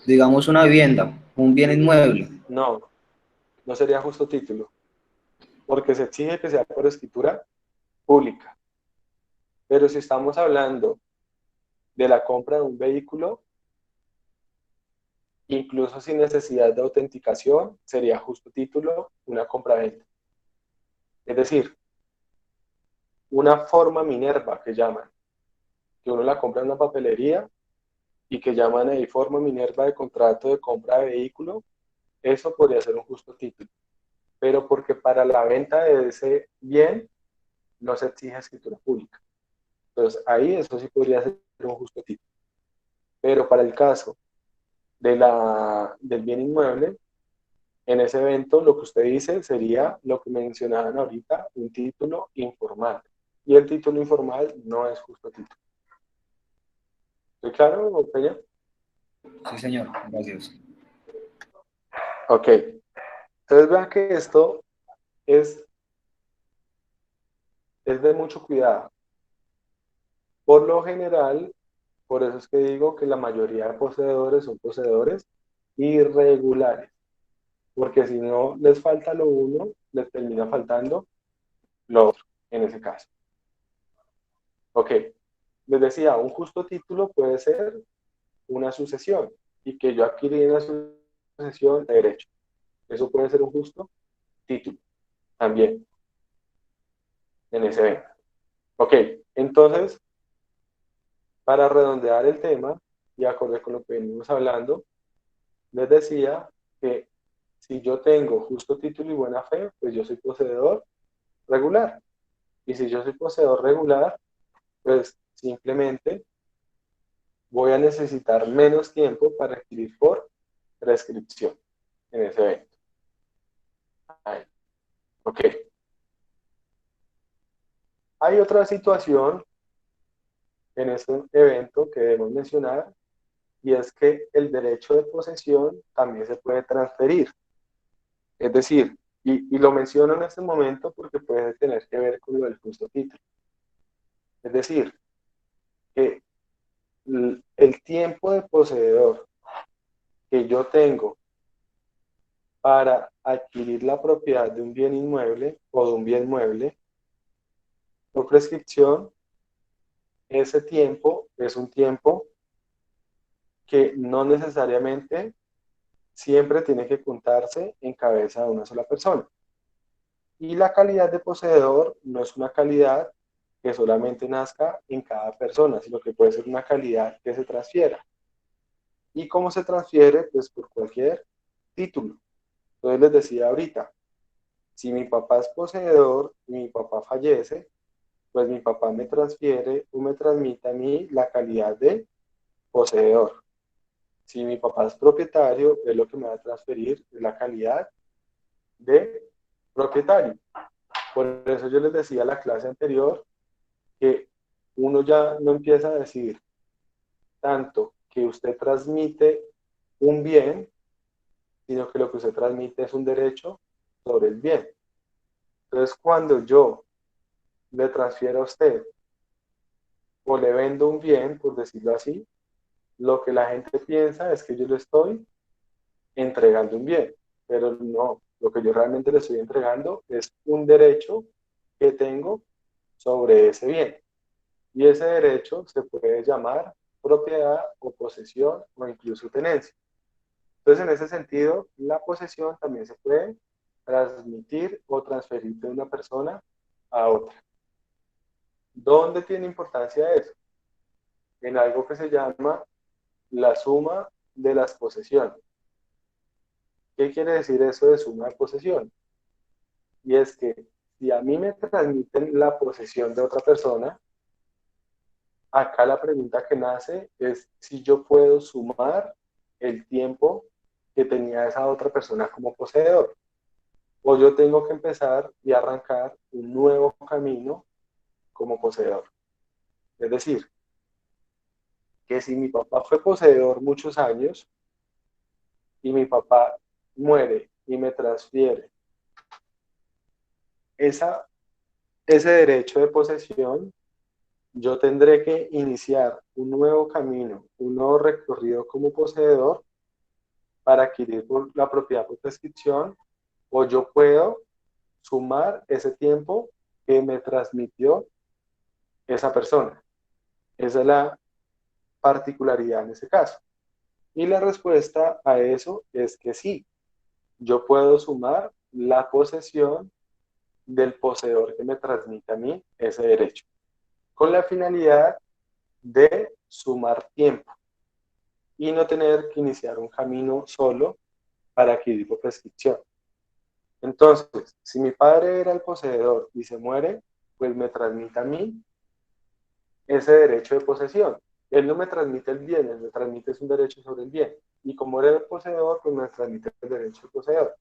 Digamos una vivienda, un bien inmueble. No, no sería justo título, porque se exige que sea por escritura pública. Pero si estamos hablando de la compra de un vehículo, incluso sin necesidad de autenticación, sería justo título una compra-venta. Es decir, una forma Minerva que llaman, que uno la compra en una papelería y que llaman ahí forma Minerva de contrato de compra de vehículo, eso podría ser un justo título. Pero porque para la venta de ese bien no se exige escritura pública. Entonces ahí eso sí podría ser un justo título. Pero para el caso del bien inmueble, en ese evento lo que usted dice sería lo que mencionaban ahorita, un título informal. Y el título informal no es justo título. ¿Estoy claro, Peña? Sí, señor, gracias. Ok. Entonces vean que esto es, es de mucho cuidado. Por lo general, por eso es que digo que la mayoría de poseedores son poseedores irregulares, porque si no les falta lo uno, les termina faltando lo otro, en ese caso. Ok, les decía, un justo título puede ser una sucesión y que yo adquirí una sucesión de derecho. Eso puede ser un justo título también en ese evento. Ok, entonces, para redondear el tema y acorde con lo que venimos hablando, les decía que si yo tengo justo título y buena fe, pues yo soy poseedor regular. Y si yo soy poseedor regular, pues simplemente voy a necesitar menos tiempo para adquirir por prescripción en ese evento. Ahí. Ok. Hay otra situación en este evento que debemos mencionar, y es que el derecho de posesión también se puede transferir. Es decir, y lo menciono en este momento porque puede tener que ver con lo del justo título. Es decir, que el tiempo de poseedor que yo tengo para adquirir la propiedad de un bien inmueble o de un bien mueble por prescripción, ese tiempo es un tiempo que no necesariamente siempre tiene que contarse en cabeza de una sola persona. Y la calidad de poseedor no es una calidad que solamente nazca en cada persona, sino que puede ser una calidad que se transfiera. ¿Y cómo se transfiere? Pues por cualquier título. Entonces les decía ahorita, si mi papá es poseedor y mi papá fallece, pues mi papá me transfiere o me transmite a mí la calidad de poseedor. Si mi papá es propietario, es lo que me va a transferir la calidad de propietario. Por eso yo les decía en la clase anterior que uno ya no empieza a decir tanto que usted transmite un bien, sino que lo que usted transmite es un derecho sobre el bien. Entonces, cuando yo le transfiero a usted o le vendo un bien, por decirlo así, lo que la gente piensa es que yo le estoy entregando un bien, pero no, lo que yo realmente le estoy entregando es un derecho que tengo sobre ese bien. Y ese derecho se puede llamar propiedad o posesión o incluso tenencia. Entonces, en ese sentido, la posesión también se puede transmitir o transferir de una persona a otra. ¿Dónde tiene importancia eso? En algo que se llama la suma de las posesiones. ¿Qué quiere decir eso de suma de posesión? Y es que si a mí me transmiten la posesión de otra persona, acá la pregunta que nace es si yo puedo sumar el tiempo que tenía esa otra persona como poseedor. O yo tengo que empezar y arrancar un nuevo camino como poseedor. Es decir, que si mi papá fue poseedor muchos años y mi papá muere y me transfiere ese derecho de posesión, yo tendré que iniciar un nuevo camino, un nuevo recorrido como poseedor para adquirir la propiedad por prescripción, o yo puedo sumar ese tiempo que me transmitió esa persona. Esa es la particularidad en ese caso. Y la respuesta a eso es que sí, yo puedo sumar la posesión del poseedor que me transmite a mí ese derecho, con la finalidad de sumar tiempo y no tener que iniciar un camino solo para adquirir por prescripción. Entonces, si mi padre era el poseedor y se muere, pues me transmite a mí ese derecho de posesión. Él no me transmite el bien, él me transmite un derecho sobre el bien. Y como era el poseedor, pues me transmite el derecho del poseedor.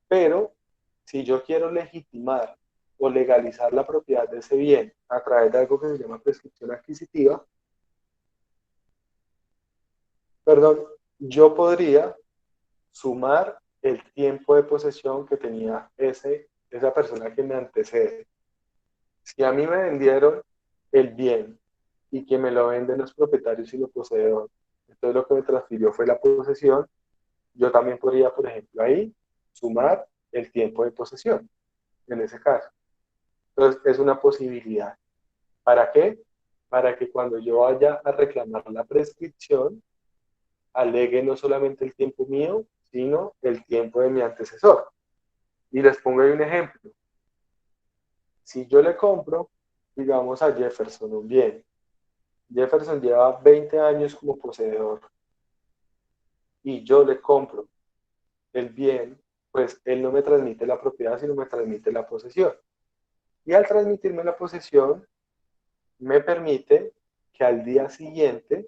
Pero si yo quiero legitimar o legalizar la propiedad de ese bien a través de algo que se llama prescripción adquisitiva, perdón, yo podría sumar el tiempo de posesión que tenía esa persona que me antecede. Si a mí me vendieron el bien y que me lo venden los propietarios y los poseedores, entonces lo que me transfirió fue la posesión, yo también podría, por ejemplo, ahí sumar el tiempo de posesión, en ese caso. Entonces, es una posibilidad. ¿Para qué? Para que cuando yo vaya a reclamar la prescripción, alegue no solamente el tiempo mío, sino el tiempo de mi antecesor. Y les pongo ahí un ejemplo. Si yo le compro, digamos, a Jefferson un bien, Jefferson lleva 20 años como poseedor y yo le compro el bien, pues él no me transmite la propiedad, sino me transmite la posesión. Y al transmitirme la posesión, me permite que al día siguiente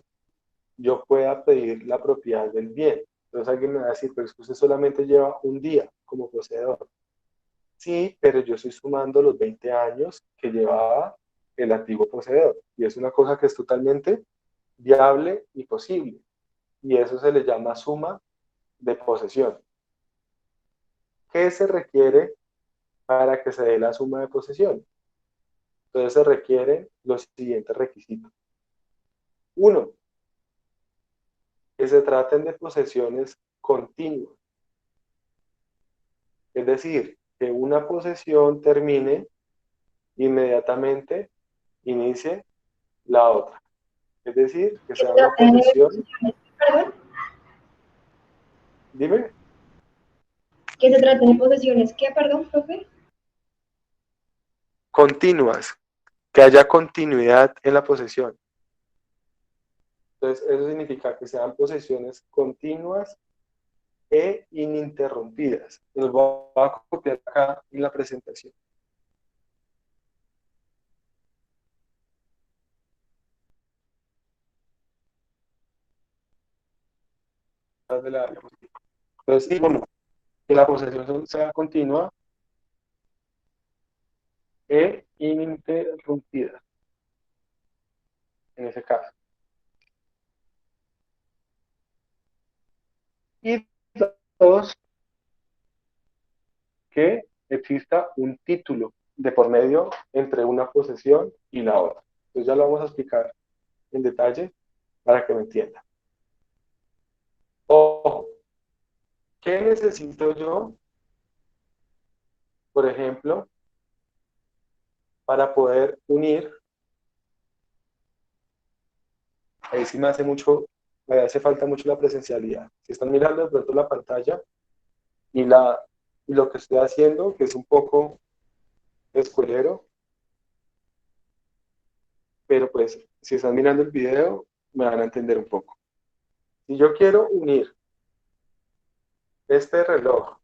yo pueda pedir la propiedad del bien. Entonces alguien me va a decir, pero es que usted solamente lleva un día como poseedor. Sí, pero yo estoy sumando los 20 años que llevaba el antiguo poseedor. Y es una cosa que es totalmente viable y posible. Y eso se le llama suma de posesión. ¿Qué se requiere para que se dé la suma de posesión? Entonces se requieren los siguientes requisitos. Uno, que se traten de posesiones continuas. Es decir, que una posesión termine inmediatamente, inicie la otra. Es decir, que sea una posesión. Perdón, Dime. que se traten de posesiones, ¿qué, perdón, profe? Continuas. Que haya continuidad en la posesión. Entonces, eso significa que sean posesiones continuas e ininterrumpidas. Los voy a copiar acá en la presentación. Entonces, y bueno, que la posesión sea continua e ininterrumpida, en ese caso. Y dos, que exista un título de por medio entre una posesión y la otra. Entonces ya lo vamos a explicar en detalle para que me entiendan. Ojo, ¿qué necesito yo, por ejemplo, para poder unir? Ahí sí me hace falta mucho la presencialidad. Si están mirando de pronto la pantalla y, y lo que estoy haciendo, que es un poco escuelero, pero pues si están mirando el video, me van a entender un poco. Si yo quiero unir este reloj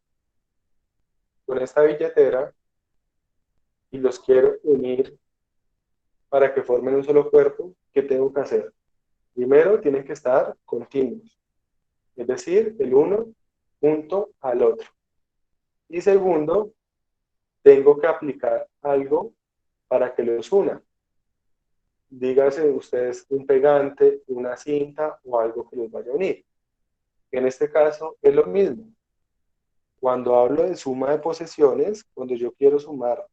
con esta billetera y los quiero unir para que formen un solo cuerpo, ¿qué tengo que hacer? Primero, tienen que estar continuos, es decir, el uno junto al otro. Y segundo, tengo que aplicar algo para que los una. Díganse ustedes un pegante, una cinta o algo que los vaya a unir. En este caso es lo mismo. Cuando hablo de suma de posesiones, cuando yo quiero sumar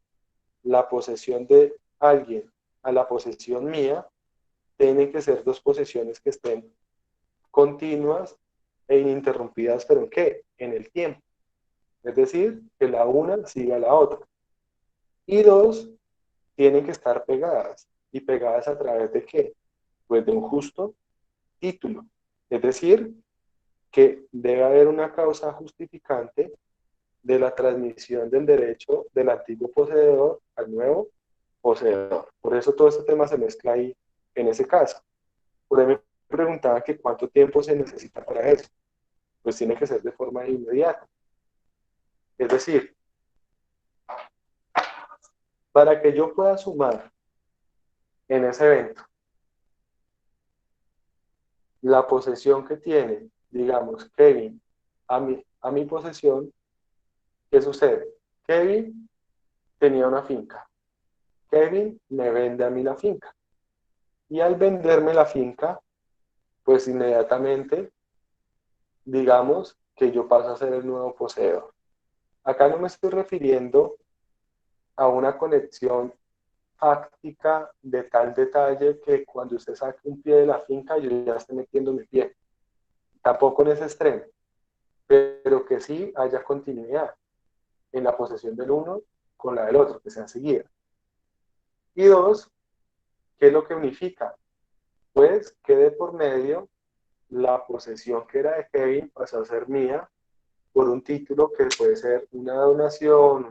la posesión de alguien a la posesión mía, tienen que ser dos posesiones que estén continuas e ininterrumpidas, pero ¿en qué? En el tiempo. Es decir, que la una siga a la otra. Y dos, tienen que estar pegadas. ¿Y pegadas a través de qué? Pues de un justo título. Es decir, que debe haber una causa justificante de la transmisión del derecho del antiguo poseedor al nuevo poseedor. Por eso todo este tema se mezcla ahí en ese caso. Por ahí me preguntaba que cuánto tiempo se necesita para eso. Pues tiene que ser de forma inmediata. Es decir, para que yo pueda sumar en ese evento la posesión que tiene, digamos, Kevin a mi posesión, ¿qué sucede? Kevin tenía una finca. Kevin me vende a mí la finca. Y al venderme la finca, pues inmediatamente, digamos que yo paso a ser el nuevo poseedor. Acá no me estoy refiriendo a una conexión fáctica de tal detalle que cuando usted saque un pie de la finca, yo ya esté metiendo mi pie. Tampoco en ese extremo, pero que sí haya continuidad en la posesión del uno con la del otro, que sean seguidas. Y dos, ¿qué es lo que unifica? Pues quede por medio la posesión que era de Kevin pasó a ser mía por un título que puede ser una donación,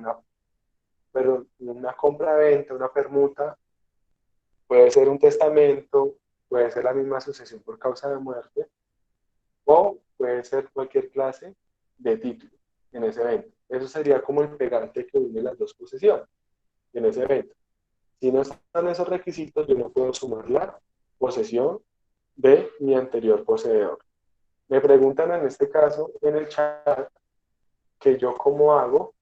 una compra-venta, una permuta, puede ser un testamento, puede ser la misma sucesión por causa de muerte, o puede ser cualquier clase de título en ese evento. Eso sería como el pegante que une las dos posesiones en ese evento. Si no están esos requisitos, yo no puedo sumarla posesión de mi anterior poseedor. Me preguntan en este caso en el chat que yo cómo hago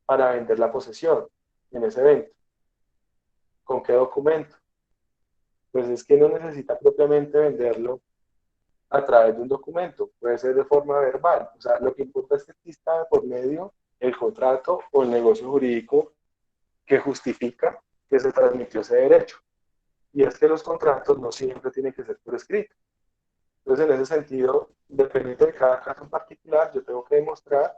para vender la posesión en ese evento. ¿Con qué documento? Pues es que no necesita propiamente venderlo a través de un documento, puede ser de forma verbal. O sea, lo que importa es que exista por medio el contrato o el negocio jurídico que justifica que se transmitió ese derecho. Y es que los contratos no siempre tienen que ser por escrito. Entonces, en ese sentido, dependiendo de cada caso en particular, yo tengo que demostrar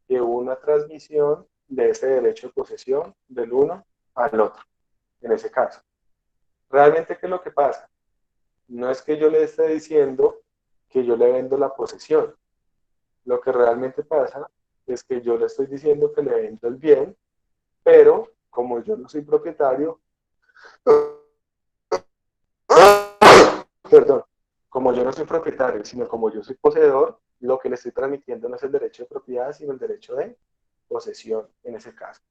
que hubo una transmisión de ese derecho de posesión del uno al otro, en ese caso. Realmente, ¿qué es lo que pasa? No es que yo le esté diciendo que yo le vendo la posesión. Lo que realmente pasa es que yo le estoy diciendo que le vendo el bien, pero como yo no soy propietario, perdón, como yo no soy propietario, sino como yo soy poseedor, lo que le estoy transmitiendo no es el derecho de propiedad, sino el derecho de posesión en ese caso.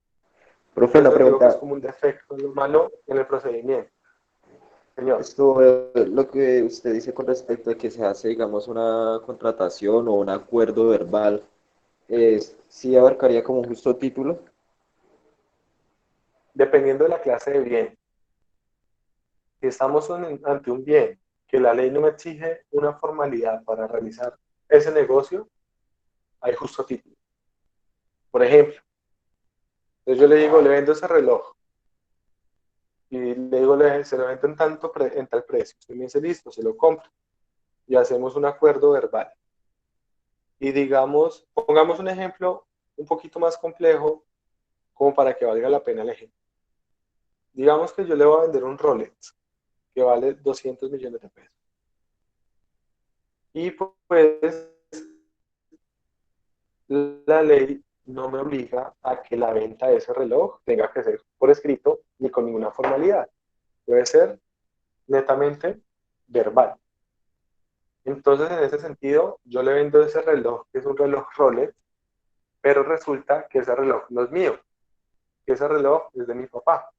Profe, una Entonces digo que es pregunta. como un defecto, lo malo en el procedimiento. Señor, Esto, lo que usted dice con respecto a que se hace, digamos, una contratación o un acuerdo verbal, ¿sí abarcaría como un justo título? dependiendo de la clase de bien, si estamos ante un bien que la ley no me exige una formalidad para realizar ese negocio, hay justo título. Por ejemplo, entonces yo le digo, le vendo ese reloj y le digo, se lo vendo en tal precio. Usted me dice, listo, se lo compro y hacemos un acuerdo verbal. Y digamos, pongamos un ejemplo un poquito más complejo como para que valga la pena el ejemplo. Digamos que yo le voy a vender un Rolex que vale 200 millones de pesos. Y pues la ley no me obliga a que la venta de ese reloj tenga que ser por escrito ni con ninguna formalidad. Puede ser netamente verbal. Entonces, en ese sentido, yo le vendo ese reloj, que es un reloj Rolex, pero resulta que ese reloj no es mío, que ese reloj es de mi papá,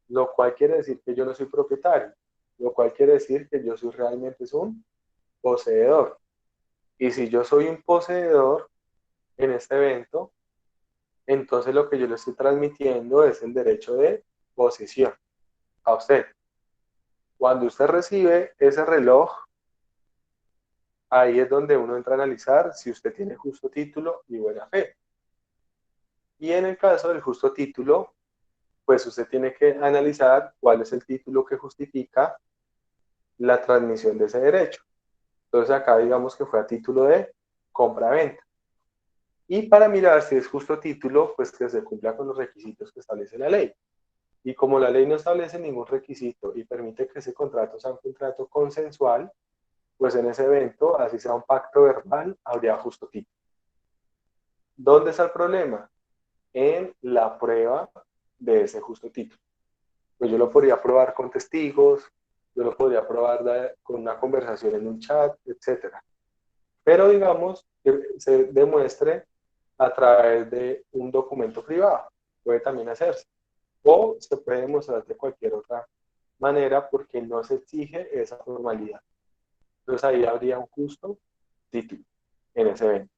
lo cual quiere decir que yo no soy propietario, lo cual quiere decir que yo soy realmente un poseedor. Y si yo soy un poseedor en este evento, entonces lo que yo le estoy transmitiendo es el derecho de posesión a usted. Cuando usted recibe ese reloj, ahí es donde uno entra a analizar si usted tiene justo título y buena fe. Y en el caso del justo título, pues usted tiene que analizar cuál es el título que justifica la transmisión de ese derecho. Entonces acá digamos que fue a título de compra-venta. Y para mirar si es justo título, pues que se cumpla con los requisitos que establece la ley. Y como la ley no establece ningún requisito y permite que ese contrato sea un contrato consensual, pues en ese evento, así sea un pacto verbal, habría justo título. ¿Dónde está el problema? En la prueba de ese justo título. Pues yo lo podría probar con testigos, yo lo podría probar con una conversación en un chat, etcétera. Pero digamos que se demuestre a través de un documento privado. Puede también hacerse. O se puede demostrar de cualquier otra manera porque no se exige esa formalidad. Entonces ahí habría un justo título en ese evento.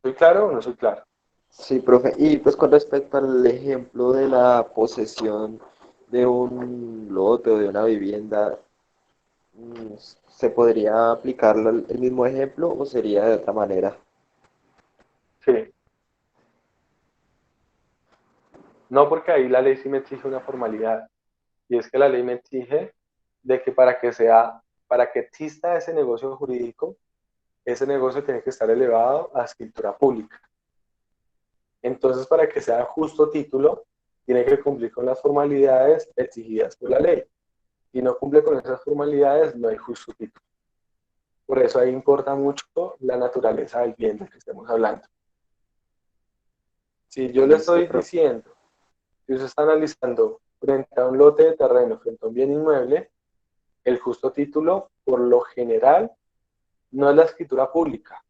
¿Soy claro o no soy claro? Sí, profe. Y pues con respecto al ejemplo de la posesión de un lote o de una vivienda, ¿se podría aplicar el mismo ejemplo o sería de otra manera? Sí. No, porque ahí la ley sí me exige una formalidad. Y es que la ley me exige de que para que exista ese negocio jurídico, ese negocio tiene que estar elevado a escritura pública. Entonces, para que sea justo título, tiene que cumplir con las formalidades exigidas por la ley. Si no cumple con esas formalidades, no hay justo título. Por eso ahí importa mucho la naturaleza del bien del que estemos hablando. Si yo le Listo, estoy profe. diciendo, si usted está analizando frente a un lote de terreno, frente a un bien inmueble, el justo título, por lo general, no es la escritura pública,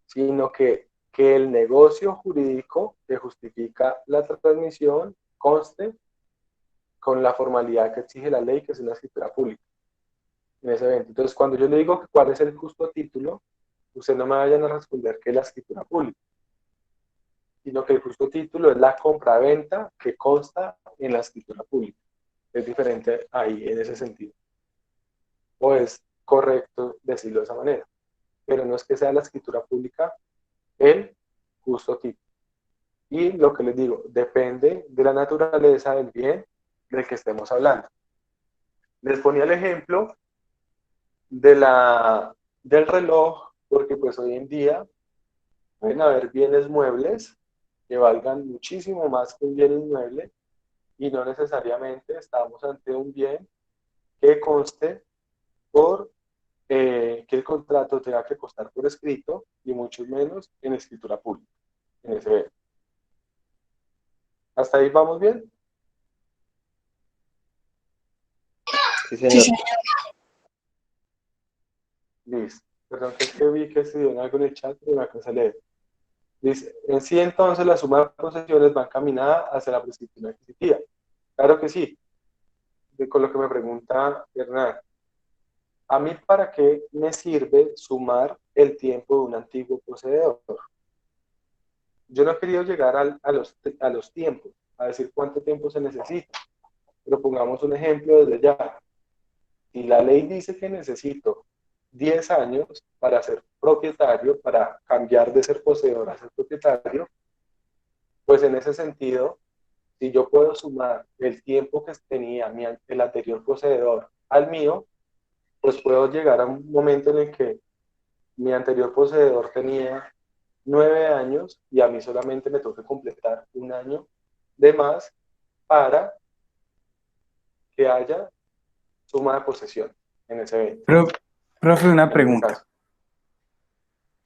sino que el negocio jurídico que justifica la transmisión conste con la formalidad que exige la ley, que es una escritura pública en ese evento. Entonces, cuando yo le digo que cuál es el justo título, usted no me vayan a responder que es la escritura pública, sino que el justo título es la compraventa que consta en la escritura pública. Es diferente ahí en ese sentido. O es correcto decirlo de esa manera. Pero no es que sea la escritura pública el justo título. Y lo que les digo, depende de la naturaleza del bien del que estemos hablando. Les ponía el ejemplo del reloj, porque pues hoy en día pueden haber bienes muebles que valgan muchísimo más que un bien inmueble y no necesariamente estamos ante un bien que conste por que el contrato tenga que constar por escrito y mucho menos en escritura pública. En ese. ¿Hasta ahí vamos bien? Sí, señor. Listo. Perdón, que es que vi que se dio algo en el chat y me alcanza a leer. Dice, en sí entonces la suma de posesiones va encaminada hacia la prescripción adquisitiva. Claro que sí, con lo que me pregunta Hernán. ¿A mí para qué me sirve sumar el tiempo de un antiguo poseedor? Yo no he querido llegar a los tiempos, a decir cuánto tiempo se necesita, pero pongamos un ejemplo desde ya. Si la ley dice que necesito 10 años para ser propietario, para cambiar de ser poseedor a ser propietario, pues en ese sentido, si yo puedo sumar el tiempo que tenía el anterior poseedor al mío, pues puedo llegar a un momento en el que mi anterior poseedor tenía 9 años y a mí solamente me toca completar un año de más para que haya suma de posesión en ese evento. Profe, una En ese pregunta. caso.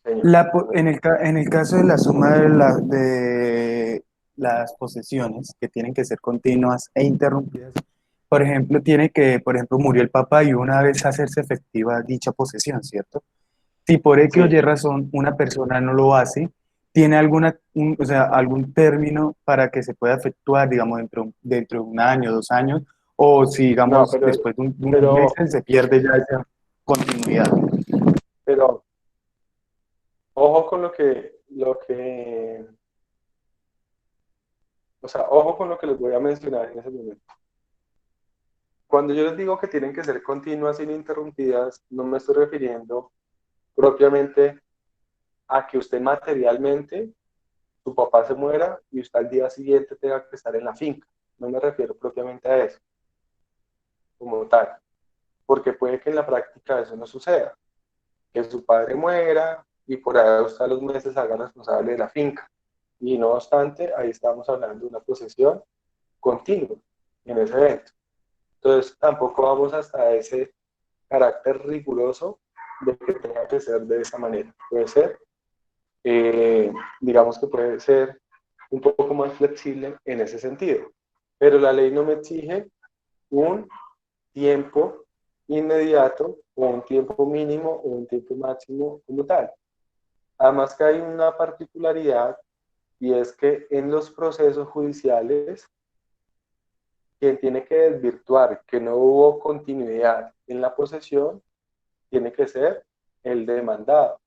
Señor. En el caso de la suma de las posesiones, que tienen que ser continuas e interrumpidas, por ejemplo, murió el papá y una vez hacerse efectiva dicha posesión, ¿cierto? Si por X o Y Sí. razón una persona no lo hace, ¿tiene o sea, algún término para que se pueda efectuar, digamos, dentro de un año, 2 años, o si, No, digamos, después de unos pero, meses se pierde ya esa continuidad? pero ojo con ojo con lo que les voy a mencionar en ese momento. Cuando yo les digo que tienen que ser continuas e ininterrumpidas, no me estoy refiriendo propiamente a que usted materialmente, su papá se muera y usted al día siguiente tenga que estar en la finca. No me refiero propiamente a eso, como tal, porque puede que en la práctica eso no suceda, que su padre muera y por ahí usted a los meses haga responsable de la finca. Y no obstante, ahí estamos hablando de una posesión continua en ese evento. Entonces, tampoco vamos hasta ese carácter riguroso de que tenga que ser de esa manera. Puede ser, digamos que puede ser un poco más flexible en ese sentido. Pero la ley no me exige un tiempo inmediato o un tiempo mínimo o un tiempo máximo como tal. Además que hay una particularidad y es que en los procesos judiciales quien tiene que desvirtuar que no hubo continuidad en la posesión tiene que ser el demandado.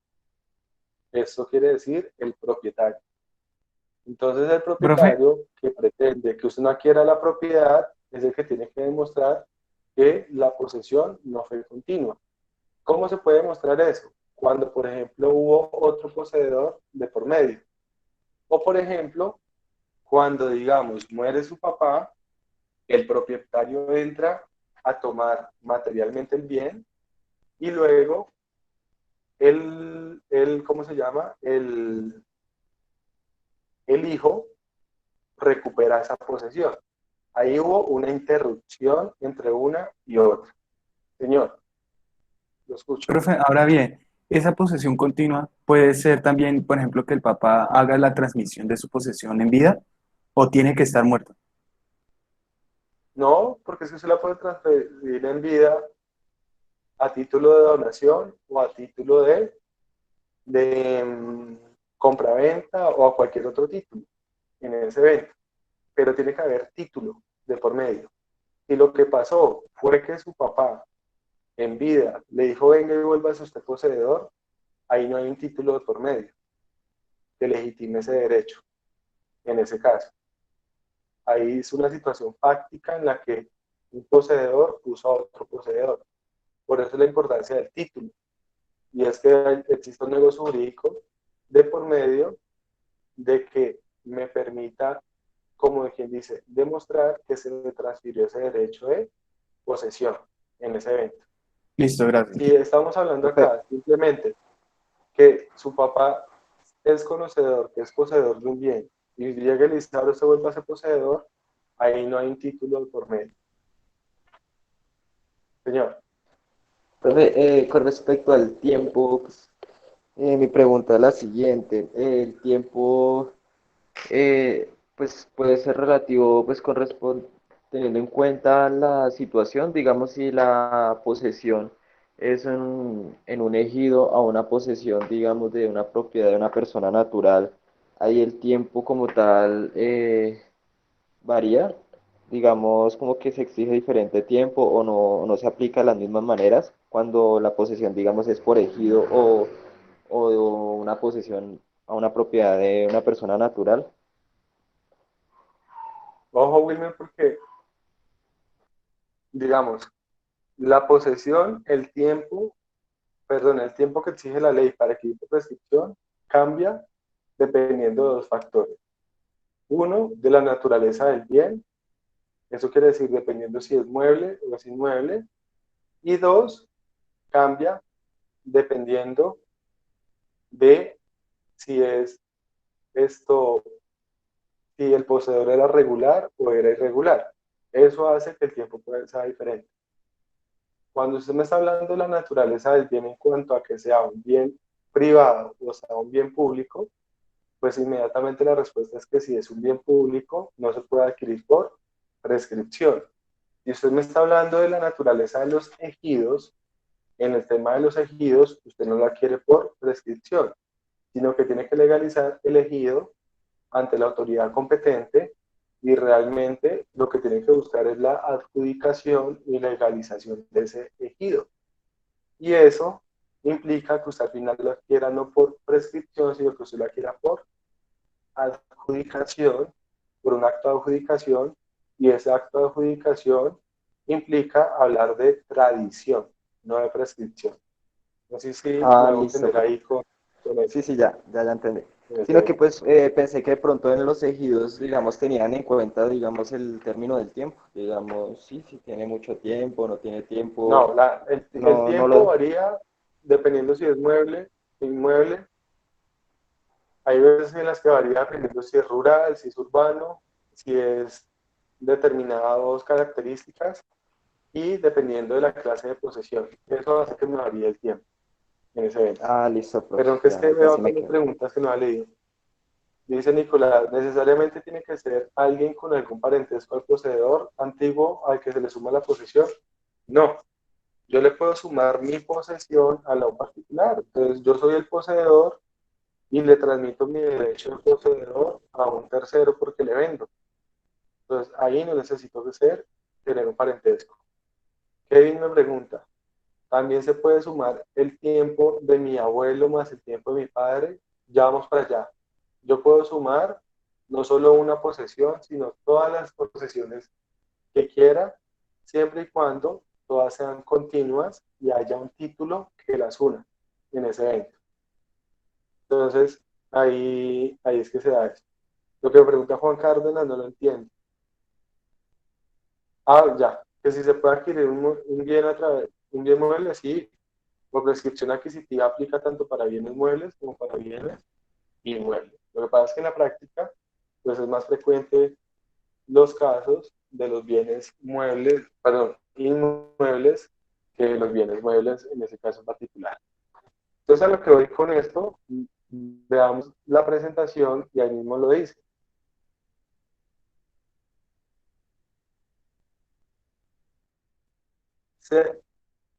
Eso quiere decir el propietario. Entonces el Profe, propietario que pretende que usted no adquiera la propiedad es el que tiene que demostrar que la posesión no fue continua. ¿Cómo se puede demostrar eso? Cuando, por ejemplo, hubo otro poseedor de por medio. O, por ejemplo, cuando, digamos, muere su papá, el propietario entra a tomar materialmente el bien y luego ¿cómo se llama? El hijo recupera esa posesión. Ahí hubo una interrupción entre una y otra. Señor, lo escucho. profe, ahora bien, esa posesión continua puede ser también, por ejemplo, que el papá haga la transmisión de su posesión en vida o tiene que estar muerto. No, porque es que se la puede transferir en vida a título de donación o a título de compraventa o a cualquier otro título en ese evento. Pero tiene que haber título de por medio. Si lo que pasó fue que su papá en vida le dijo, venga y vuélvase usted poseedor, ahí no hay un título de por medio que legitime ese derecho, en ese caso. Ahí es una situación fáctica en la que un poseedor usa a otro poseedor. Por eso la importancia del título. Y es que existe un negocio jurídico de por medio de que me permita, como quien dice, demostrar que se le transfirió ese derecho de posesión en ese evento. Listo, gracias. Si estamos hablando acá simplemente que su papá es conocedor, que es poseedor de un bien, y llega el Estado y se vuelve a ser poseedor, ahí no hay un título de por medio. Señor. Profe, con respecto al tiempo, pues, mi pregunta es la siguiente. El tiempo pues puede ser relativo, pues teniendo en cuenta la situación, digamos, si la posesión es en un ejido a una posesión, digamos, de una propiedad de una persona natural, ahí el tiempo como tal varía, digamos, como que se exige diferente tiempo o no se aplica de las mismas maneras cuando la posesión, digamos, es por ejido o una posesión a una propiedad de una persona natural. Ojo, Wilmer, porque, digamos, la posesión, el tiempo que exige la ley para equilibrio de prescripción cambia dependiendo de dos factores. Uno, de la naturaleza del bien, eso quiere decir dependiendo si es mueble o es inmueble. Y dos, cambia dependiendo de si es esto, si el poseedor era regular o era irregular. Eso hace que el tiempo sea diferente. Cuando usted me está hablando de la naturaleza del bien en cuanto a que sea un bien privado o sea un bien público, pues inmediatamente la respuesta es que si es un bien público no se puede adquirir por prescripción. Y usted me está hablando de la naturaleza de los ejidos, en el tema de los ejidos usted no la quiere por prescripción, sino que tiene que legalizar el ejido ante la autoridad competente y realmente lo que tiene que buscar es la adjudicación y legalización de ese ejido. Y eso implica que usted al final la quiera no por prescripción, sino que usted la quiera por adjudicación, por un acto de adjudicación, y ese acto de adjudicación implica hablar de tradición, no de prescripción. No sé si me Ah, hago listo, entender ahí con eso. sí, sí, ya entendí. Con Sino ese, que pues pensé que de pronto en los ejidos, digamos, tenían en cuenta, digamos, el término del tiempo. Digamos, sí, si tiene mucho tiempo, no tiene tiempo, no, el no tiempo lo... varía dependiendo si es mueble, inmueble. Hay veces en las que varía dependiendo si es rural, si es urbano, si es determinadas características y dependiendo de la clase de posesión. Eso hace que me varíe el tiempo en ese evento. Ah, listo, profe, Pero que es que ya veo sí acá me las quedo. preguntas que no ha leído. Dice Nicolás, necesariamente tiene que ser alguien con algún parentesco al poseedor antiguo al que se le suma la posesión. No, yo le puedo sumar mi posesión a la particular. Entonces, yo soy el poseedor y le transmito mi derecho de poseedor a un tercero porque le vendo. Entonces, ahí no necesito tener un parentesco. Kevin me pregunta, ¿también se puede sumar el tiempo de mi abuelo más el tiempo de mi padre? Ya vamos para allá. Yo puedo sumar no solo una posesión, sino todas las posesiones que quiera, siempre y cuando todas sean continuas y haya un título que las una en ese evento. Entonces, ahí es que se da eso. Lo que me pregunta Juan Cárdenas no lo entiendo. Ah, ya, que si se puede adquirir un bien a través, un bien mueble, sí, por prescripción adquisitiva aplica tanto para bienes muebles como para bienes inmuebles. Lo que pasa es que en la práctica, pues es más frecuente los casos de los bienes muebles, perdón, inmuebles que los bienes muebles en ese caso en particular. Entonces, a lo que voy con esto, veamos la presentación y ahí mismo lo dice.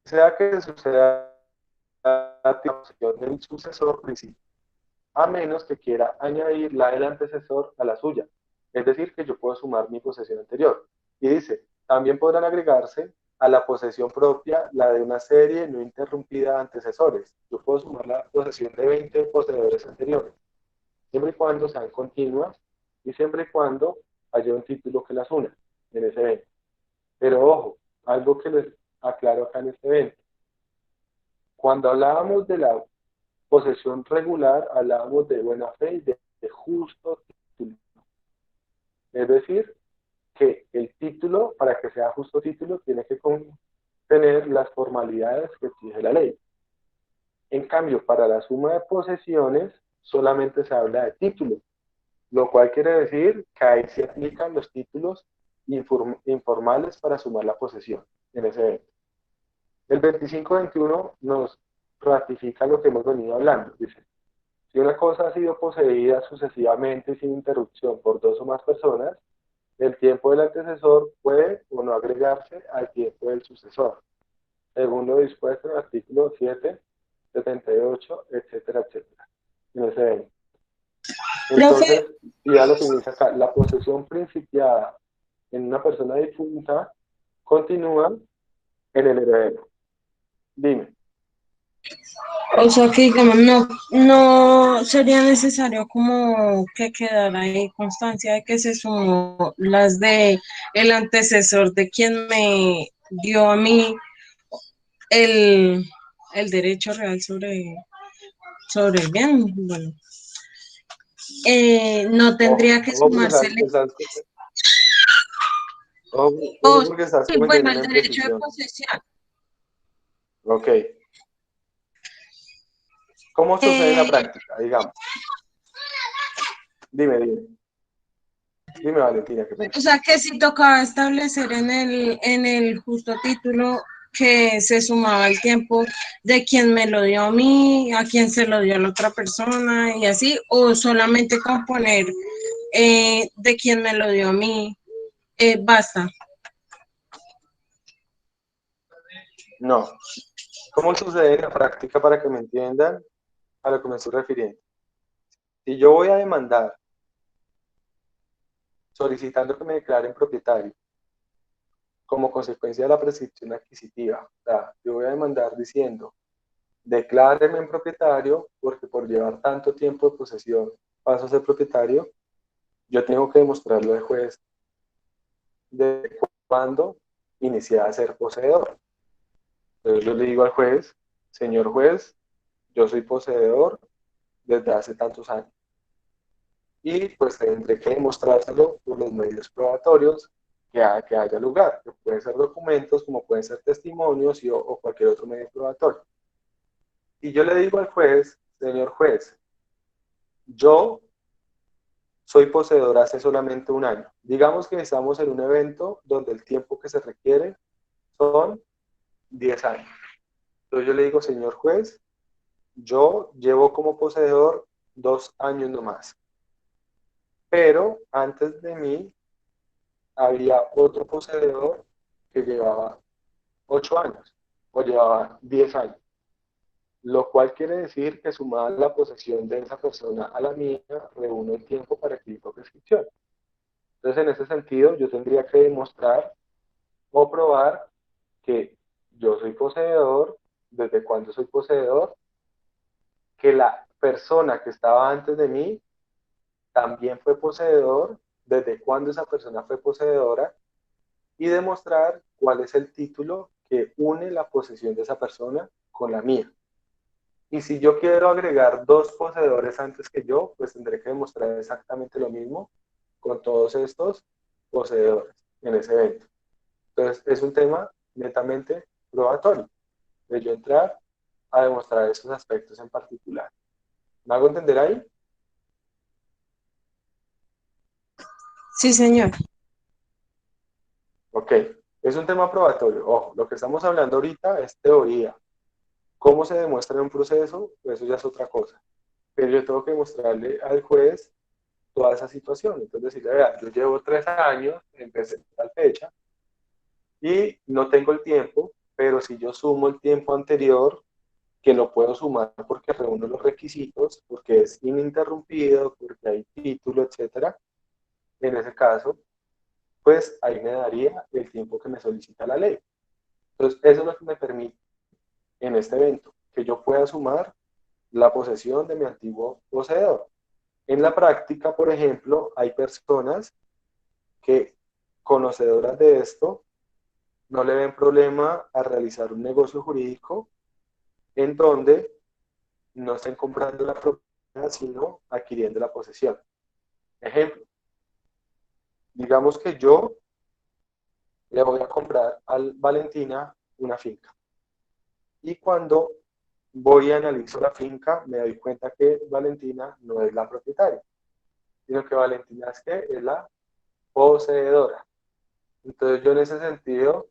Sea que suceda la posesión del sucesor principal, a menos que quiera añadir la del antecesor a la suya. Es decir, que yo puedo sumar mi posesión anterior. Y dice, También podrán agregarse a la posesión propia la de una serie no interrumpida de antecesores. Yo puedo sumar la posesión de 20 poseedores anteriores, siempre y cuando sean continuas y siempre y cuando haya un título que las una en ese evento. Pero ojo, algo que les aclaro acá en este evento. Cuando hablábamos de la posesión regular, hablábamos de buena fe y de justo título. Es decir, que el título, para que sea justo título, tiene que contener las formalidades que exige la ley. En cambio, para la suma de posesiones, solamente se habla de título, lo cual quiere decir que ahí se aplican los títulos informales para sumar la posesión en ese evento. El 2521 nos ratifica lo que hemos venido hablando. Dice, si una cosa ha sido poseída sucesivamente y sin interrupción por dos o más personas, el tiempo del antecesor puede o no agregarse al tiempo del sucesor, según lo dispuesto en el artículo 7, 78, etcétera, etcétera. En ese evento. Profe, Entonces, ya lo que dice acá, la posesión principiada en una persona difunta continúa en el heredero. Dime. o sea que digamos, no sería necesario como que quedara ahí constancia de que se sumó las de el antecesor de quien me dio a mí el, el derecho real sobre el bien. Bueno, no tendría que Ojo porque sumársele. ojo O porque estás sí, bueno, cometiendo el una derecho de imprecisión. posesión. Ok. ¿Cómo sucede en la Eh, práctica? Digamos. Dime. Dime, Valentina, qué pena. O sea que sí tocaba establecer en el justo título que se sumaba el tiempo de quien me lo dio a mí, a quien se lo dio a la otra persona y así, o solamente con poner de quien me lo dio a mí, basta. No. ¿Cómo sucede en la práctica para que me entiendan a lo que me estoy refiriendo? Si yo voy a demandar solicitando que me declaren propietario como consecuencia de la prescripción adquisitiva, o sea, yo voy a demandar diciendo, decláreme en propietario porque por llevar tanto tiempo de posesión paso a ser propietario, yo tengo que demostrarlo al juez de cuándo inicié a ser poseedor. Entonces yo le digo al juez, señor juez, yo soy poseedor desde hace tantos años. Y pues tendré que demostrárselo por los medios probatorios que haya lugar, que pueden ser documentos, como pueden ser testimonios o cualquier otro medio probatorio. Y yo le digo al juez, señor juez, yo soy poseedor hace solamente un año. Digamos que estamos en un evento donde el tiempo que se requiere son 10 años. Entonces yo le digo, señor juez, yo llevo como poseedor 2 años nomás. Pero antes de mí había otro poseedor que llevaba 8 años o llevaba 10 años. Lo cual quiere decir que sumada la posesión de esa persona a la mía, reúno el tiempo para el tipo de prescripción. Entonces, en ese sentido, yo tendría que demostrar o probar que yo soy poseedor, desde cuándo soy poseedor, que la persona que estaba antes de mí también fue poseedor, desde cuándo esa persona fue poseedora, y demostrar cuál es el título que une la posesión de esa persona con la mía. Y si yo quiero agregar dos poseedores antes que yo, pues tendré que demostrar exactamente lo mismo con todos estos poseedores en ese evento. Entonces, es un tema netamente probatorio, de yo entrar a demostrar esos aspectos en particular. ¿Me hago entender ahí? Sí, señor. Ok, es un tema probatorio. Ojo, lo que estamos hablando ahorita es teoría. ¿Cómo se demuestra en un proceso? Pues eso ya es otra cosa. Pero yo tengo que mostrarle al juez toda esa situación. Entonces decirle, vea, yo llevo 3 años, empecé tal fecha, y no tengo el tiempo, pero si yo sumo el tiempo anterior, que lo puedo sumar porque reúno los requisitos, porque es ininterrumpido, porque hay título, etcétera, en ese caso, pues ahí me daría el tiempo que me solicita la ley. Entonces, eso es lo que me permite en este evento, que yo pueda sumar la posesión de mi antiguo poseedor. En la práctica, por ejemplo, hay personas que, conocedoras de esto, no le ven problema a realizar un negocio jurídico en donde no estén comprando la propiedad, sino adquiriendo la posesión. Ejemplo, digamos que yo le voy a comprar a Valentina una finca. Y cuando voy a analizar la finca, me doy cuenta que Valentina no es la propietaria, sino que Valentina es la poseedora. Entonces yo en ese sentido,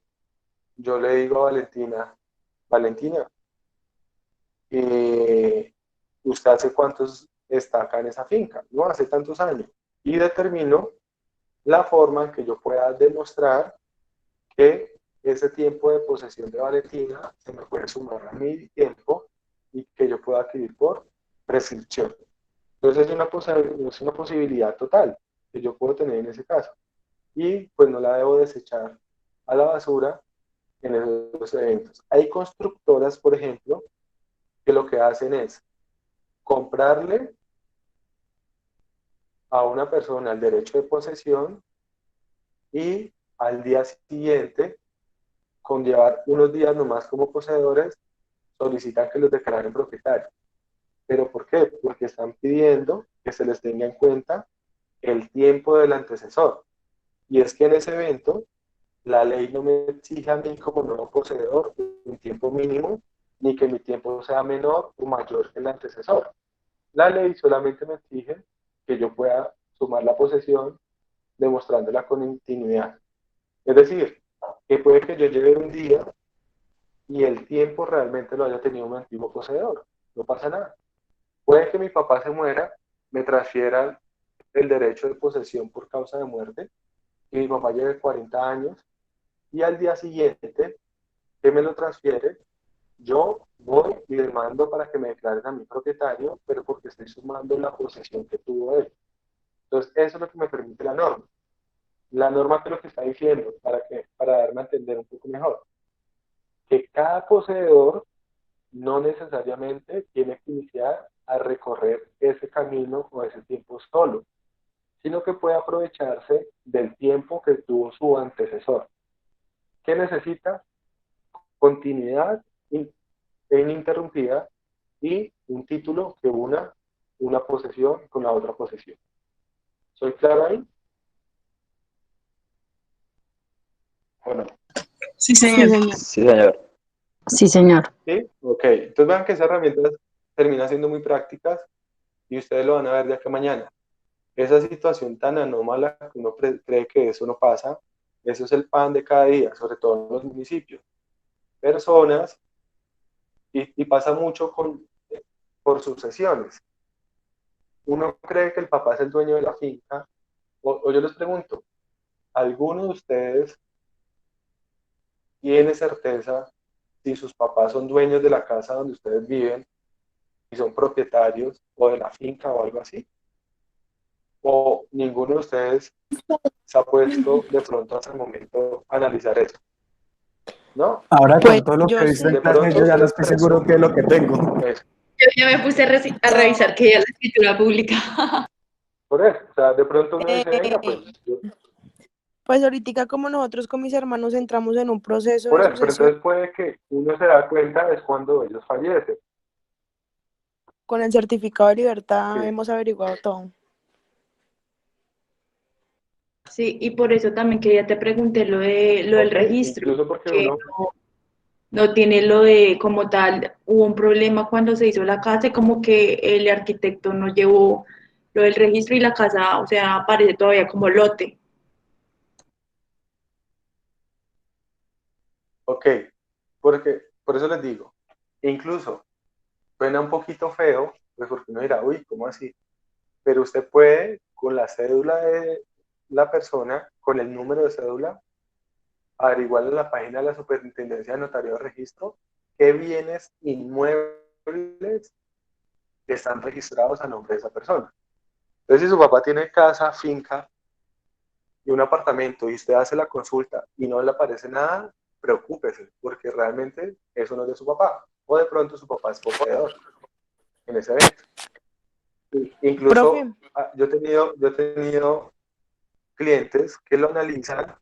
yo le digo a Valentina, Valentina, ¿usted hace cuántos está acá en esa finca? No, hace tantos años. Y determino la forma en que yo pueda demostrar que ese tiempo de posesión de Valentina se me puede sumar a mi tiempo y que yo pueda adquirir por prescripción. Entonces es una posibilidad total que yo puedo tener en ese caso. Y pues no la debo desechar a la basura en esos eventos. Hay constructoras, por ejemplo, que lo que hacen es comprarle a una persona el derecho de posesión y al día siguiente, con llevar unos días nomás como poseedores, solicitan que los declaren propietarios. ¿Pero por qué? Porque están pidiendo que se les tenga en cuenta el tiempo del antecesor. Y es que en ese evento, la ley no me exige a mí como nuevo poseedor un tiempo mínimo, ni que mi tiempo sea menor o mayor que el antecesor. La ley solamente me exige que yo pueda sumar la posesión demostrando la continuidad. Es decir, que puede que yo lleve un día y el tiempo realmente lo haya tenido mi antiguo poseedor. No pasa nada. Puede que mi papá se muera, me transfiera el derecho de posesión por causa de muerte, y mi papá lleve 40 años, y al día siguiente que me lo transfiere, yo voy y demando para que me declaren a mi propietario, pero porque estoy sumando la posesión que tuvo él. Entonces, eso es lo que me permite la norma. La norma que lo que está diciendo, para darme a entender un poco mejor, que cada poseedor no necesariamente tiene que iniciar a recorrer ese camino o ese tiempo solo, sino que puede aprovecharse del tiempo que tuvo su antecesor. ¿Qué necesita? Continuidad ininterrumpida y un título que una posesión con la otra posesión. ¿Soy claro ahí? ¿O no? Sí, Sí, señor. señor. Sí, señor. Sí, señor. ¿Sí? Ok. Entonces vean que esas herramientas terminan siendo muy prácticas y ustedes lo van a ver de aquí a mañana. Esa situación tan anómala que uno cree que eso no pasa, eso es el pan de cada día, sobre todo en los municipios. Personas, y pasa mucho por sucesiones. Uno cree que el papá es el dueño de la finca, o yo les pregunto, ¿alguno de ustedes tiene certeza si sus papás son dueños de la casa donde ustedes viven y son propietarios o de la finca o algo así? ¿O ninguno de ustedes se ha puesto de pronto hasta el momento a analizar eso? ¿No? Ahora Pues con todo lo que he yo visto sí. en De clase, pronto yo ya no ustedes estoy seguro qué es lo que tengo. eso. Yo ya me puse a revisar que ya la escritura pública. Por eso, o sea, de pronto uno dice, venga, pues, Eh, pues ahorita como nosotros con mis hermanos entramos en un proceso por de eso, pero sucesión entonces puede que uno se da cuenta es cuando ellos fallecen. con el certificado de libertad, Sí, hemos averiguado todo. Sí, y por eso también quería te pregunté lo del ok, registro, incluso porque que uno, no tiene lo de como tal, hubo un problema cuando se hizo la casa, y como que el arquitecto no llevó lo del registro y la casa, o sea, aparece todavía como lote. ok, porque, por eso les digo, incluso suena un poquito feo, pues porque uno dirá, uy, ¿cómo así? Pero usted puede, con la cédula de la persona, con el número de cédula, averiguar en la página de la Superintendencia de Notario de Registro qué bienes inmuebles están registrados a nombre de esa persona. Entonces, si su papá tiene casa, finca, y un apartamento y usted hace la consulta y no le aparece nada, preocúpese, porque realmente eso no es de su papá. O de pronto su papá es poseedor en ese evento. Profe, Incluso yo he tenido clientes que lo analizan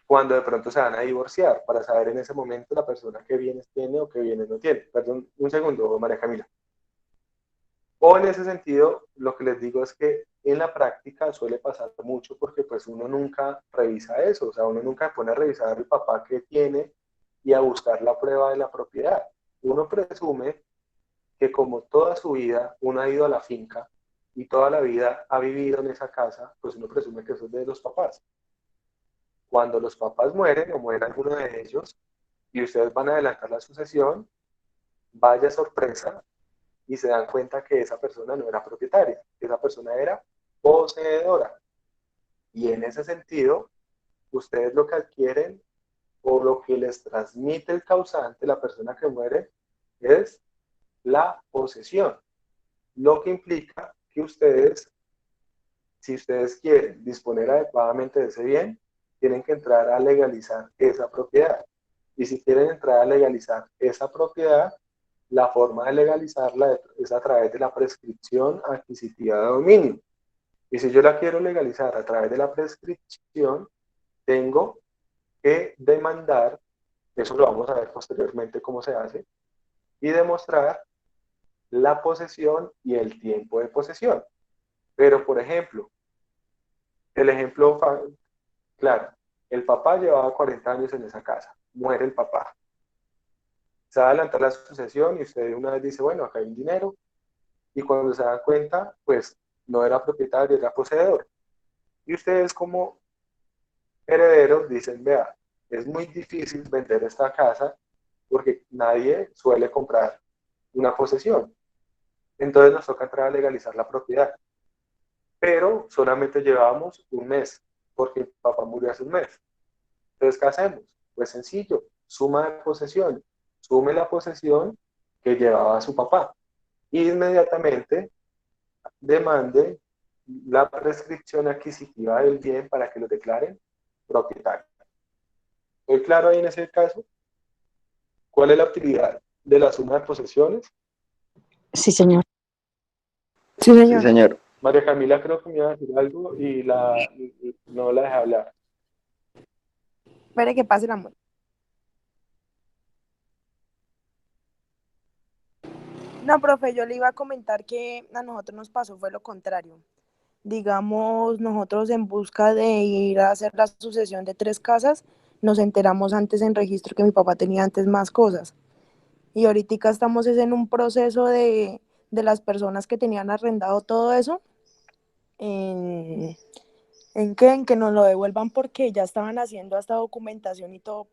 cuando de pronto se van a divorciar, para saber en ese momento la persona qué bienes tiene o qué bienes no tiene. Perdón, un segundo, María Camila. O en ese sentido, lo que les digo es que en la práctica suele pasar mucho porque pues uno nunca revisa eso, o sea, uno nunca pone a revisar el papá que tiene y a buscar la prueba de la propiedad. Uno presume que como toda su vida uno ha ido a la finca y toda la vida ha vivido en esa casa, pues uno presume que eso es de los papás. Cuando los papás mueren o muere alguno de ellos y ustedes van a adelantar la sucesión, vaya sorpresa y se dan cuenta que esa persona no era propietaria, que esa persona era poseedora. Y en ese sentido, ustedes lo que adquieren o lo que les transmite el causante, la persona que muere, es la posesión. Lo que implica que ustedes, si ustedes quieren disponer adecuadamente de ese bien, tienen que entrar a legalizar esa propiedad. Y si quieren entrar a legalizar esa propiedad, la forma de legalizarla es a través de la prescripción adquisitiva de dominio. Y si yo la quiero legalizar a través de la prescripción, tengo que demandar, eso lo vamos a ver posteriormente cómo se hace, y demostrar la posesión y el tiempo de posesión. Pero, por ejemplo, el ejemplo claro, el papá llevaba 40 años en esa casa, muere el papá. Se va a adelantar la sucesión y usted una vez dice, bueno, acá hay un dinero, y cuando se da cuenta, pues no era propietario, era poseedor. Y ustedes como herederos dicen, vea, es muy difícil vender esta casa porque nadie suele comprar una posesión. Entonces nos toca entrar a legalizar la propiedad. Pero solamente llevábamos un mes, porque el papá murió hace un mes. Entonces, ¿qué hacemos? Pues sencillo, suma de posesión. Sume la posesión que llevaba su papá. Y inmediatamente demande la prescripción adquisitiva del bien para que lo declaren propietario. ¿Estoy claro ahí en ese caso? ¿Cuál es la utilidad de la suma de posesiones? Sí, señor. sí, Sí, señor. señor. María Camila creo que me iba a decir algo y no la dejé hablar. Espere que pase la muerte. No, profe, yo le iba a comentar que a nosotros nos pasó fue lo contrario. Digamos, nosotros en busca de ir a hacer la sucesión de 3 casas, nos enteramos antes en registro que mi papá tenía antes más cosas. Y ahorita estamos en un proceso de las personas que tenían arrendado todo eso, en, en que nos lo devuelvan porque ya estaban haciendo hasta documentación y todo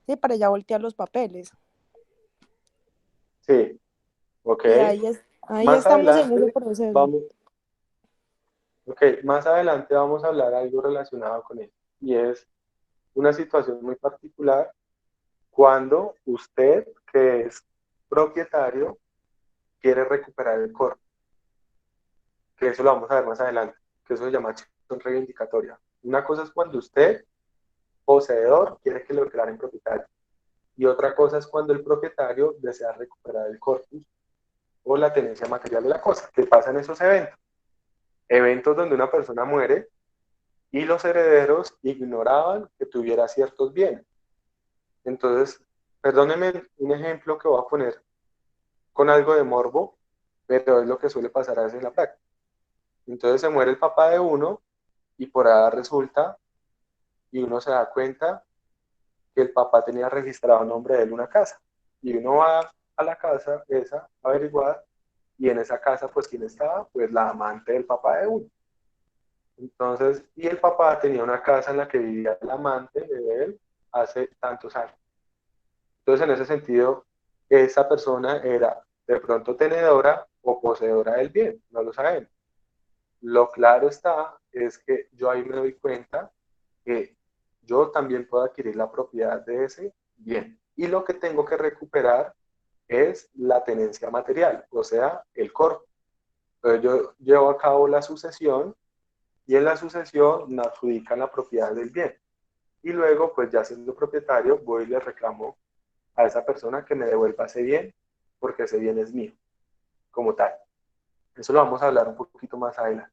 sí, para ya voltear los papeles. Sí, ok. Y ahí Más estamos en ese adelante proceso. vamos, más adelante vamos a hablar algo relacionado con eso. Y es una situación muy particular cuando usted, que es propietario, quiere recuperar el corpo. Que eso lo vamos a ver más adelante, que eso se llama acción reivindicatoria. Una cosa es cuando usted, poseedor, quiere que lo declaren propietario. Y otra cosa es cuando el propietario desea recuperar el corpus o la tenencia material de la cosa. ¿Qué pasa en esos eventos? Eventos donde una persona muere y los herederos ignoraban que tuviera ciertos bienes. Entonces, perdónenme un ejemplo que voy a poner con algo de morbo, pero es lo que suele pasar a veces en la práctica. Entonces se muere el papá de uno y por ahí resulta y uno se da cuenta que el papá tenía registrado a nombre de él una casa. Y uno va a la casa esa a averiguar y en esa casa pues ¿quién estaba? Pues la amante del papá de uno. Entonces, y el papá tenía una casa en la que vivía el amante de él hace tantos años. Entonces, en ese sentido, esa persona era de pronto tenedora o poseedora del bien, no lo sabemos. Lo claro está es que yo ahí me doy cuenta que yo también puedo adquirir la propiedad de ese bien. Y lo que tengo que recuperar es la tenencia material, o sea, el corpo. Entonces yo llevo a cabo la sucesión y en la sucesión me adjudican la propiedad del bien. Y luego, pues ya siendo propietario, voy y le reclamo a esa persona que me devuelva ese bien, porque ese bien es mío, como tal. Eso lo vamos a hablar un poquito más adelante.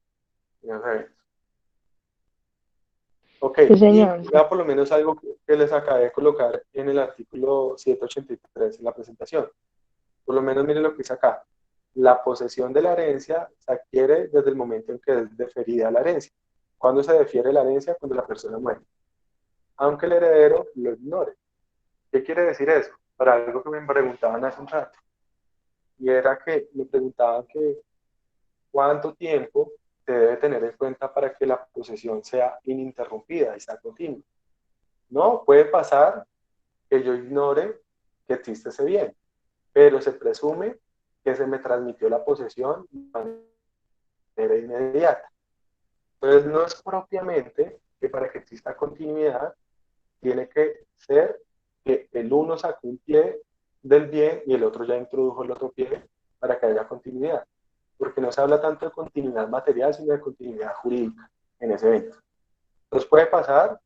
Ok, Sí, y señor. ya por lo menos algo que les acabé de colocar en el artículo 783 en la presentación. Por lo menos miren lo que dice acá. La posesión de la herencia se adquiere desde el momento en que es deferida la herencia. ¿Cuándo se defiere la herencia? Cuando la persona muere. Aunque el heredero lo ignore. ¿Qué quiere decir eso? Para algo que me preguntaban hace un rato. Y era que me preguntaban que cuánto tiempo se debe tener en cuenta para que la posesión sea ininterrumpida y sea continua. No, puede pasar que yo ignore que existe ese bien, pero se presume que se me transmitió la posesión de manera inmediata. Entonces, no es propiamente que para que exista continuidad, tiene que ser que el uno sacó un pie del bien y el otro ya introdujo el otro pie para que haya continuidad. Porque no se habla tanto de continuidad material, sino de continuidad jurídica en ese evento. Entonces puede pasar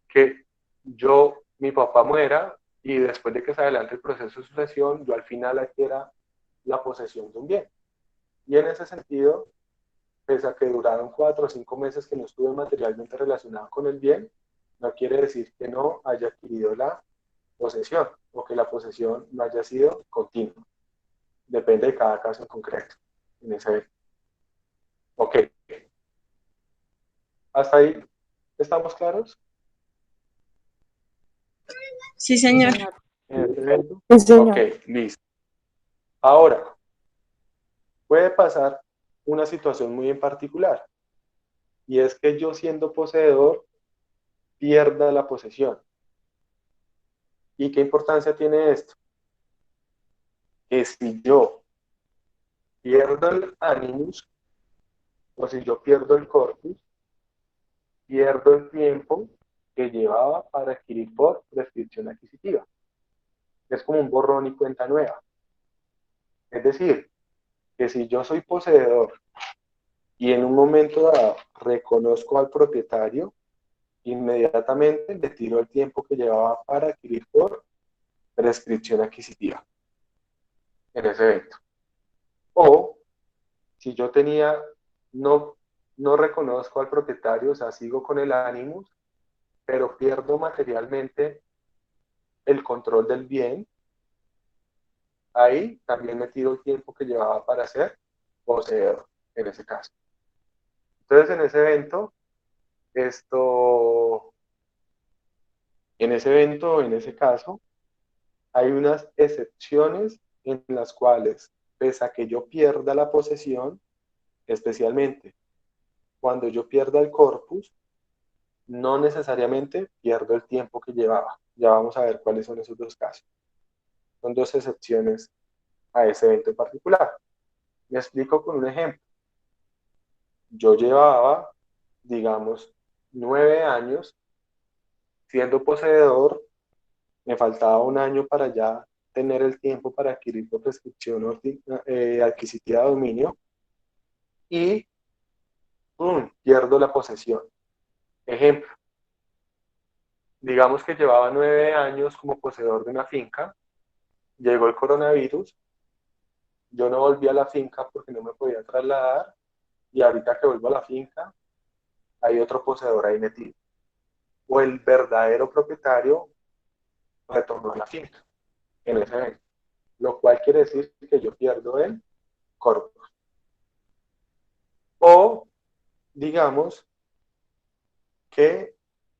que mi papá muera y después de que se adelante el proceso de sucesión, yo al final adquiera la posesión de un bien. Y en ese sentido, pese a que duraron 4 o 5 meses que no estuve materialmente relacionado con el bien, no quiere decir que no haya adquirido la posesión o que la posesión no haya sido continua. Depende de cada caso en concreto. En ese... Ok. ¿Hasta ahí estamos claros? Sí, Sí, señor. señor. En este evento. Sí, Ok, señor. listo. Ahora, puede pasar una situación muy en particular, y es que yo siendo poseedor pierda la posesión. ¿Y qué importancia tiene esto? Que si yo pierdo el animus, o si yo pierdo el corpus, pierdo el tiempo que llevaba para adquirir por prescripción adquisitiva. Es como un borrón y cuenta nueva. Es decir, que si yo soy poseedor y en un momento dado reconozco al propietario, inmediatamente le tiro el tiempo que llevaba para adquirir por prescripción adquisitiva en ese evento. O si yo tenía, no, no reconozco al propietario, o sea, sigo con el animus, pero pierdo materialmente el control del bien, ahí también me tiro el tiempo que llevaba para ser poseedor en ese caso. Entonces, en ese evento, esto, en ese caso, hay unas excepciones en las cuales, pese a que yo pierda la posesión, especialmente cuando yo pierda el corpus, no necesariamente pierdo el tiempo que llevaba. Ya vamos a ver cuáles son esos dos casos. Son dos excepciones a ese evento en particular. Me explico con un ejemplo. Yo llevaba, digamos, 9 años siendo poseedor, me faltaba un año para ya tener el tiempo para adquirir por prescripción adquisitiva de dominio y pierdo la posesión. Ejemplo, digamos que llevaba 9 años como poseedor de una finca, llegó el coronavirus, yo no volví a la finca porque no me podía trasladar y ahorita que vuelvo a la finca hay otro poseedor ahí metido. O el verdadero propietario retornó a la finca en ese evento, lo cual quiere decir que yo pierdo el corpus. O digamos que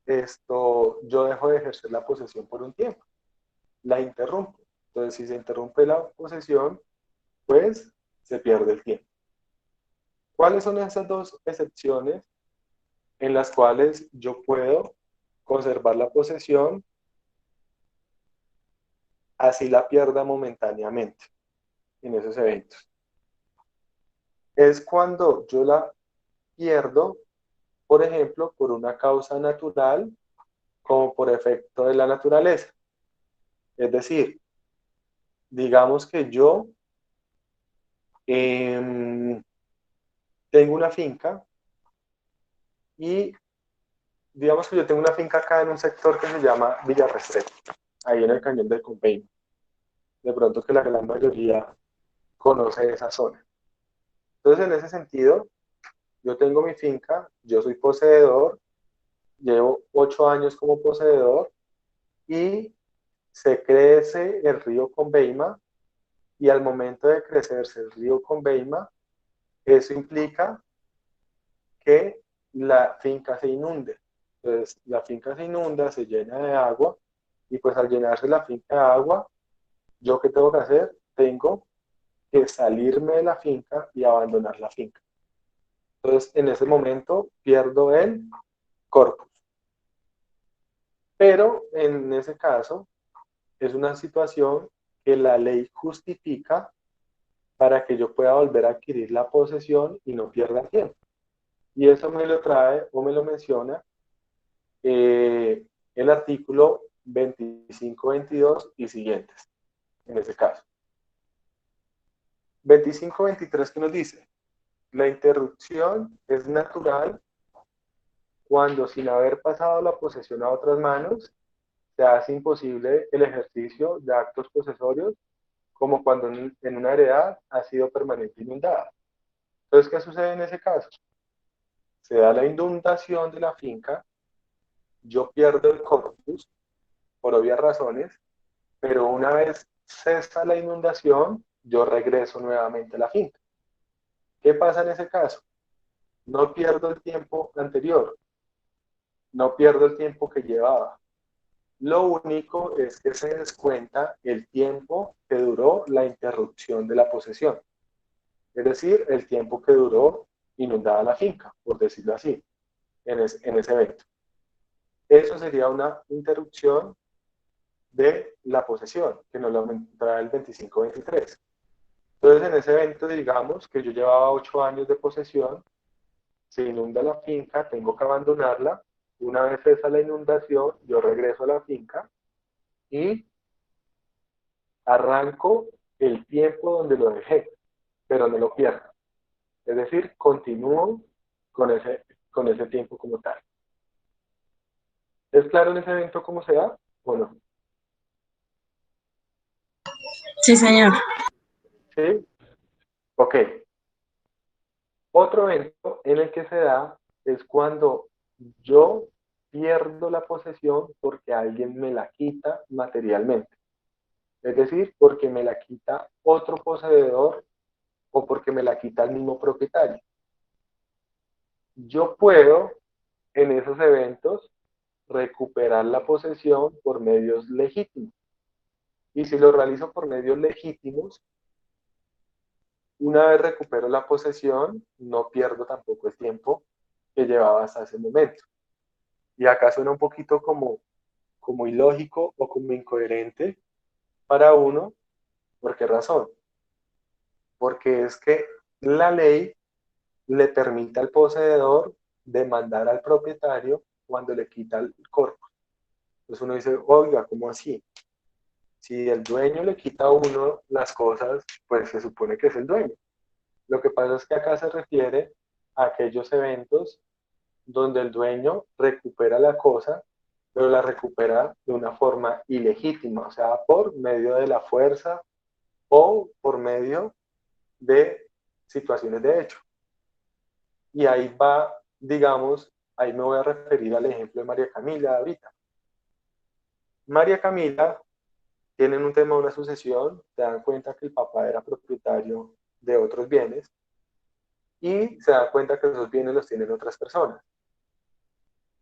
yo dejo de ejercer la posesión por un tiempo, la interrumpo. Entonces, si se interrumpe la posesión, pues se pierde el tiempo. ¿Cuáles son esas dos excepciones en las cuales yo puedo conservar la posesión así la pierda momentáneamente en esos eventos? Es cuando yo la pierdo, por ejemplo, por una causa natural, como por efecto de la naturaleza. Es decir, digamos que yo tengo una finca Y digamos que yo tengo una finca acá en un sector que se llama Villa Restrepo, ahí en el Cañón del Conveima. De pronto que la gran mayoría conoce esa zona. Entonces, en ese sentido, yo tengo mi finca, yo soy poseedor, llevo 8 años como poseedor y se crece el río Conveima y al momento de crecerse el río Conveima, eso implica que la finca se inunde. Entonces, la finca se inunda, se llena de agua y pues al llenarse la finca de agua, ¿yo qué tengo que hacer? Tengo que salirme de la finca y abandonar la finca. Entonces, en ese momento pierdo el corpus. Pero en ese caso, es una situación que la ley justifica para que yo pueda volver a adquirir la posesión y no pierda tiempo. Y eso me lo trae o me lo menciona el artículo 25-22 y siguientes, en ese caso. 25-23 que nos dice, la interrupción es natural cuando sin haber pasado la posesión a otras manos, se hace imposible el ejercicio de actos posesorios, como cuando en una heredad ha sido permanente inundada. Entonces, ¿qué sucede en ese caso? Se da la inundación de la finca, yo pierdo el corpus, por obvias razones, pero una vez cesa la inundación, yo regreso nuevamente a la finca. ¿Qué pasa en ese caso? No pierdo el tiempo anterior, no pierdo el tiempo que llevaba. Lo único es que se descuenta el tiempo que duró la interrupción de la posesión. Es decir, el tiempo que duró inundada la finca, por decirlo así, en ese evento. Eso sería una interrupción de la posesión, que nos lo trae el 25-23. Entonces, en ese evento, digamos que yo llevaba 8 años de posesión, se inunda la finca, tengo que abandonarla. Una vez cesa la inundación, yo regreso a la finca y arranco el tiempo donde lo dejé, pero no lo pierdo. Es decir, continúo con ese tiempo como tal. ¿Es claro en ese evento cómo se da o no? Sí, señor. ¿Sí? Ok. Otro evento en el que se da es cuando yo pierdo la posesión porque alguien me la quita materialmente. Es decir, porque me la quita otro poseedor o porque me la quita el mismo propietario. Yo puedo, en esos eventos, recuperar la posesión por medios legítimos. Y si lo realizo por medios legítimos, una vez recupero la posesión, no pierdo tampoco el tiempo que llevaba hasta ese momento. Y acá suena un poquito como ilógico o como incoherente para uno. ¿Por qué razón? Porque es que la ley le permite al poseedor demandar al propietario cuando le quita el corpus. Entonces uno dice, oiga, ¿cómo así? Si el dueño le quita a uno las cosas, pues se supone que es el dueño. Lo que pasa es que acá se refiere a aquellos eventos donde el dueño recupera la cosa, pero la recupera de una forma ilegítima, o sea, por medio de la fuerza o por medio de situaciones de hecho. Y ahí va, digamos, ahí me voy a referir al ejemplo de María Camila ahorita. María Camila tienen un tema de una sucesión, se dan cuenta que el papá era propietario de otros bienes y se dan cuenta que esos bienes los tienen otras personas.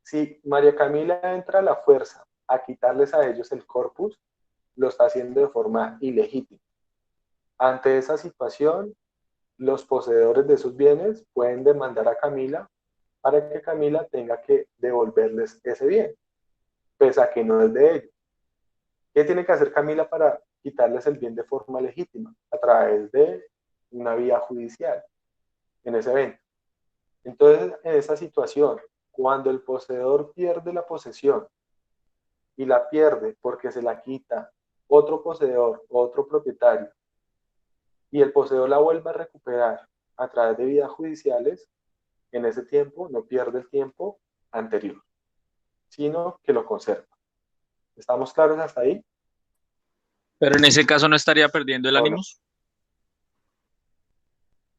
Si María Camila entra a la fuerza a quitarles a ellos el corpus, lo está haciendo de forma ilegítima. Ante esa situación, los poseedores de esos bienes pueden demandar a Camila para que Camila tenga que devolverles ese bien, pese a que no es de ellos. ¿Qué tiene que hacer Camila para quitarles el bien de forma legítima? A través de una vía judicial en ese evento. Entonces, en esa situación, cuando el poseedor pierde la posesión y la pierde porque se la quita otro poseedor, otro propietario, y el poseedor la vuelve a recuperar a través de vías judiciales, en ese tiempo no pierde el tiempo anterior, sino que lo conserva. ¿Estamos claros hasta ahí? Pero en ese caso no estaría perdiendo el ¿O no? Animus.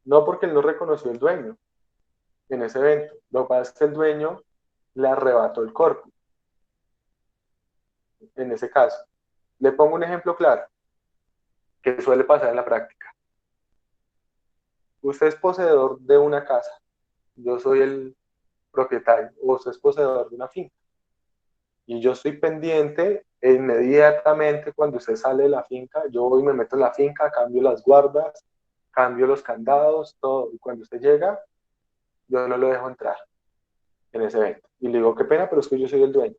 No, porque él no reconoció el dueño en ese evento. Lo que pasa es que el dueño le arrebató el corpus en ese caso. Le pongo un ejemplo claro que suele pasar en la práctica. Usted es poseedor de una casa, yo soy el propietario, o usted es poseedor de una finca. Y yo estoy pendiente e inmediatamente cuando usted sale de la finca, yo voy y me meto en la finca, cambio las guardas, cambio los candados, todo. Y cuando usted llega, yo no lo dejo entrar en ese evento. Y le digo, qué pena, pero es que yo soy el dueño.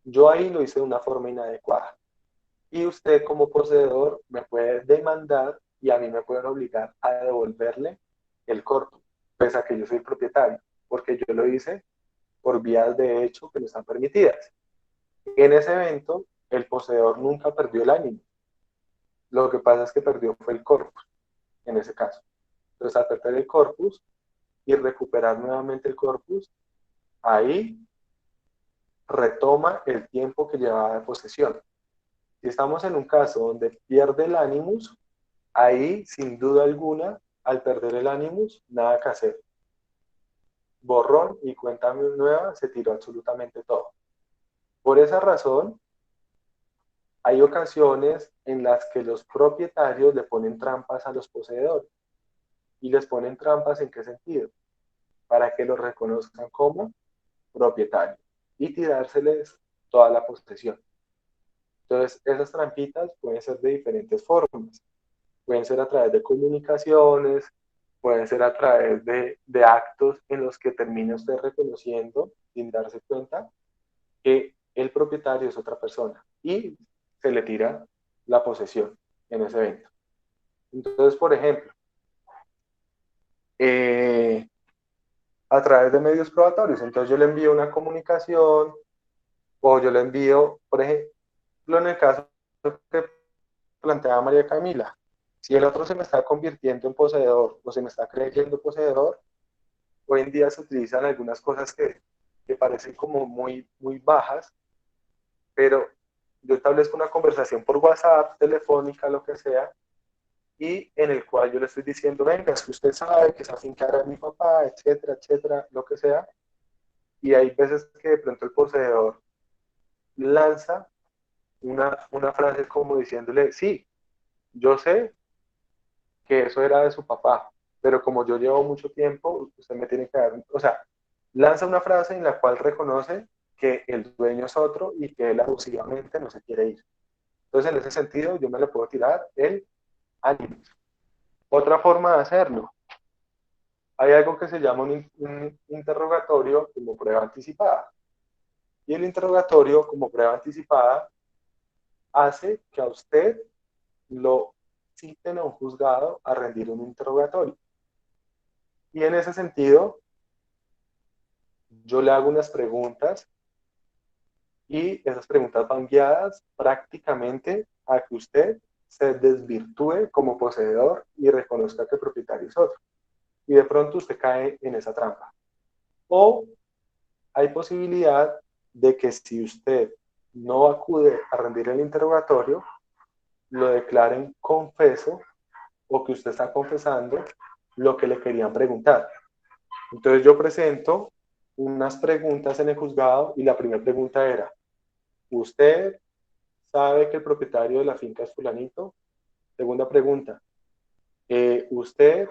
Yo ahí lo hice de una forma inadecuada. Y usted como poseedor me puede demandar y a mí me pueden obligar a devolverle el corpus, pese a que yo soy el propietario, porque yo lo hice por vías de hecho que no están permitidas. En ese evento, el poseedor nunca perdió el ánimo. Lo que pasa es que perdió fue el corpus, en ese caso. Entonces, al perder el corpus y recuperar nuevamente el corpus, ahí retoma el tiempo que llevaba de posesión. Si estamos en un caso donde pierde el animus, ahí, sin duda alguna, al perder el animus, nada que hacer. Borrón y cuenta nueva, se tiró absolutamente todo. Por esa razón, hay ocasiones en las que los propietarios le ponen trampas a los poseedores. ¿Y les ponen trampas en qué sentido? Para que los reconozcan como propietarios y tirárseles toda la posesión. Entonces, esas trampitas pueden ser de diferentes formas. Pueden ser a través de comunicaciones, pueden ser a través de actos en los que termina usted reconociendo, sin darse cuenta, que el propietario es otra persona y se le tira la posesión en ese evento. Entonces, por ejemplo, a través de medios probatorios, entonces yo le envío una comunicación o yo le envío, por ejemplo, en el caso que planteaba María Camila, si el otro se me está convirtiendo en poseedor o se me está creyendo poseedor, hoy en día se utilizan algunas cosas que parecen como muy bajas, pero yo establezco una conversación por WhatsApp, telefónica, lo que sea, y en el cual yo le estoy diciendo, venga, es que usted sabe que esa finca era de mi papá, etcétera, etcétera, lo que sea, y hay veces que de pronto el poseedor lanza una frase como diciéndole, sí, yo sé que eso era de su papá, pero como yo llevo mucho tiempo, usted me tiene que dar, o sea, lanza una frase en la cual reconoce que el dueño es otro y que él abusivamente no se quiere ir. Entonces, en ese sentido, yo me le puedo tirar el ánimo. Otra forma de hacerlo, hay algo que se llama un interrogatorio como prueba anticipada. Y el interrogatorio como prueba anticipada hace que a usted lo citen a un juzgado a rendir un interrogatorio. Y en ese sentido, yo le hago unas preguntas y esas preguntas van guiadas prácticamente a que usted se desvirtúe como poseedor y reconozca que el propietario es otro. Y de pronto usted cae en esa trampa. O hay posibilidad de que si usted no acude a rendir el interrogatorio, lo declaren confeso o que usted está confesando lo que le querían preguntar. Entonces yo presento unas preguntas en el juzgado y la primera pregunta era, ¿usted sabe que el propietario de la finca es fulanito? Segunda pregunta, ¿usted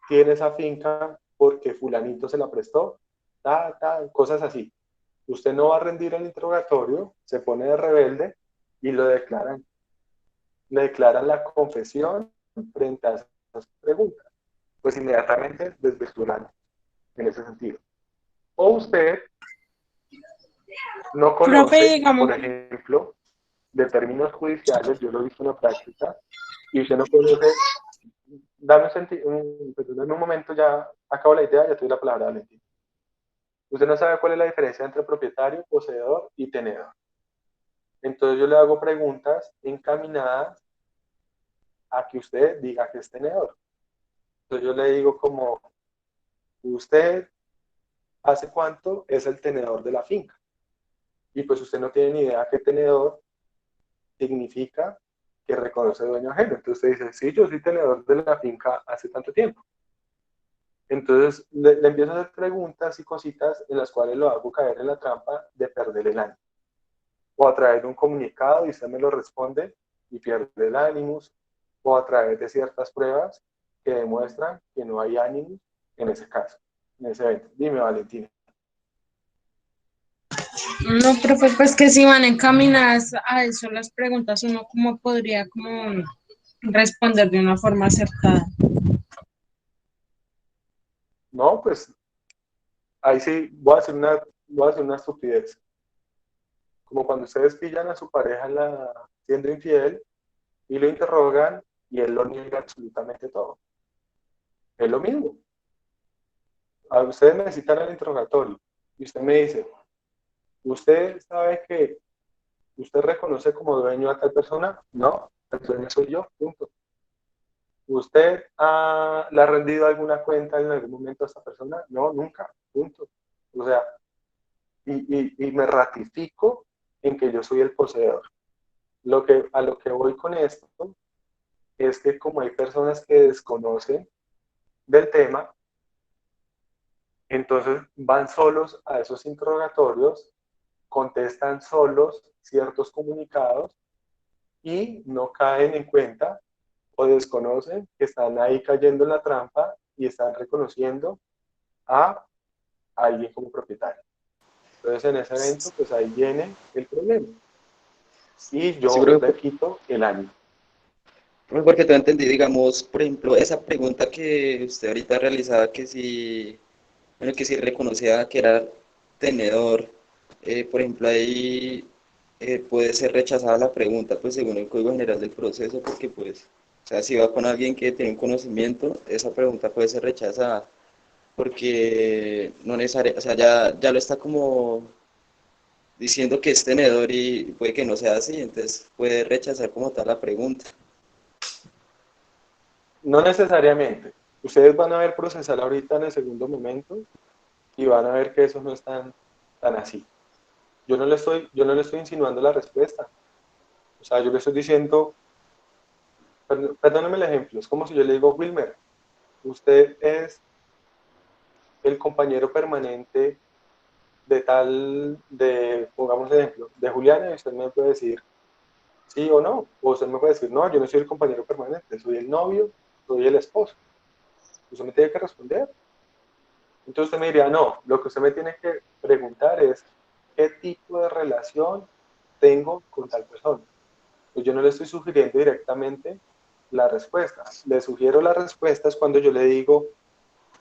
tiene esa finca porque fulanito se la prestó? Cosas así. Usted no va a rendir el interrogatorio, se pone de rebelde y le declaran la confesión frente a esas preguntas. Pues inmediatamente desvirtuarán en ese sentido. O usted no Profe, conoce, digamos, por ejemplo, de términos judiciales, yo lo he visto en la práctica, y usted no conoce, dame un momento, ya acabo la idea, ya te doy la palabra, Valentín. Usted no sabe cuál es la diferencia entre propietario, poseedor y tenedor. Entonces yo le hago preguntas encaminadas a que usted diga que es tenedor. Entonces yo le digo como, ¿usted hace cuánto es el tenedor de la finca? Y pues usted no tiene ni idea qué tenedor significa que reconoce dueño ajeno. Entonces usted dice, sí, yo soy tenedor de la finca hace tanto tiempo. Entonces le empiezo a hacer preguntas y cositas en las cuales lo hago caer en la trampa de perder el ánimo. O a través de un comunicado y usted me lo responde y pierde el ánimo. O a través de ciertas pruebas que demuestran que no hay ánimo en ese caso, en ese evento. Dime, Valentina. No, profe, pues que si van encaminadas a eso las preguntas, uno cómo podría como responder de una forma acertada. No, pues ahí sí voy a hacer una estupidez. Como cuando ustedes pillan a su pareja siendo infiel y lo interrogan y él lo niega absolutamente todo. Es lo mismo. A ustedes necesitan el interrogatorio y usted me dice, ¿usted sabe que usted reconoce como dueño a tal persona? No, el dueño soy yo, punto. ¿Usted le ha rendido alguna cuenta en algún momento a esta persona? No, nunca, punto. O sea, y me ratifico en que yo soy el poseedor. A lo que voy con esto es que como hay personas que desconocen del tema, entonces van solos a esos interrogatorios, contestan solos ciertos comunicados y no caen en cuenta o desconocen que están ahí cayendo en la trampa y están reconociendo a alguien como propietario. Entonces en ese evento, pues ahí viene el problema. Y Sí, yo le quito el ánimo. porque te entendí, digamos, por ejemplo, esa pregunta que usted ahorita realizaba, bueno, que si reconocía que era tenedor, por ejemplo, ahí puede ser rechazada la pregunta, pues según el Código General del Proceso, porque pues, o sea, si va con alguien que tiene un conocimiento, esa pregunta puede ser rechazada, porque no necesariamente, o sea, ya lo está como diciendo que es tenedor y puede que no sea así, entonces puede rechazar como tal la pregunta. No necesariamente. Ustedes van a ver procesar ahorita en el segundo momento y van a ver que eso no es tan así. Yo no le estoy insinuando la respuesta. O sea, yo le estoy diciendo, perdóneme el ejemplo, es como si yo le digo, Wilmer, usted es el compañero permanente pongamos el ejemplo, de Juliana y usted me puede decir sí o no. O usted me puede decir, no, yo no soy el compañero permanente, soy el novio, soy el esposo. Usted me tiene que responder. Entonces usted me diría, no, lo que usted me tiene que preguntar es, ¿qué tipo de relación tengo con tal persona? Pues yo no le estoy sugiriendo directamente la respuesta. Le sugiero las respuestas cuando yo le digo,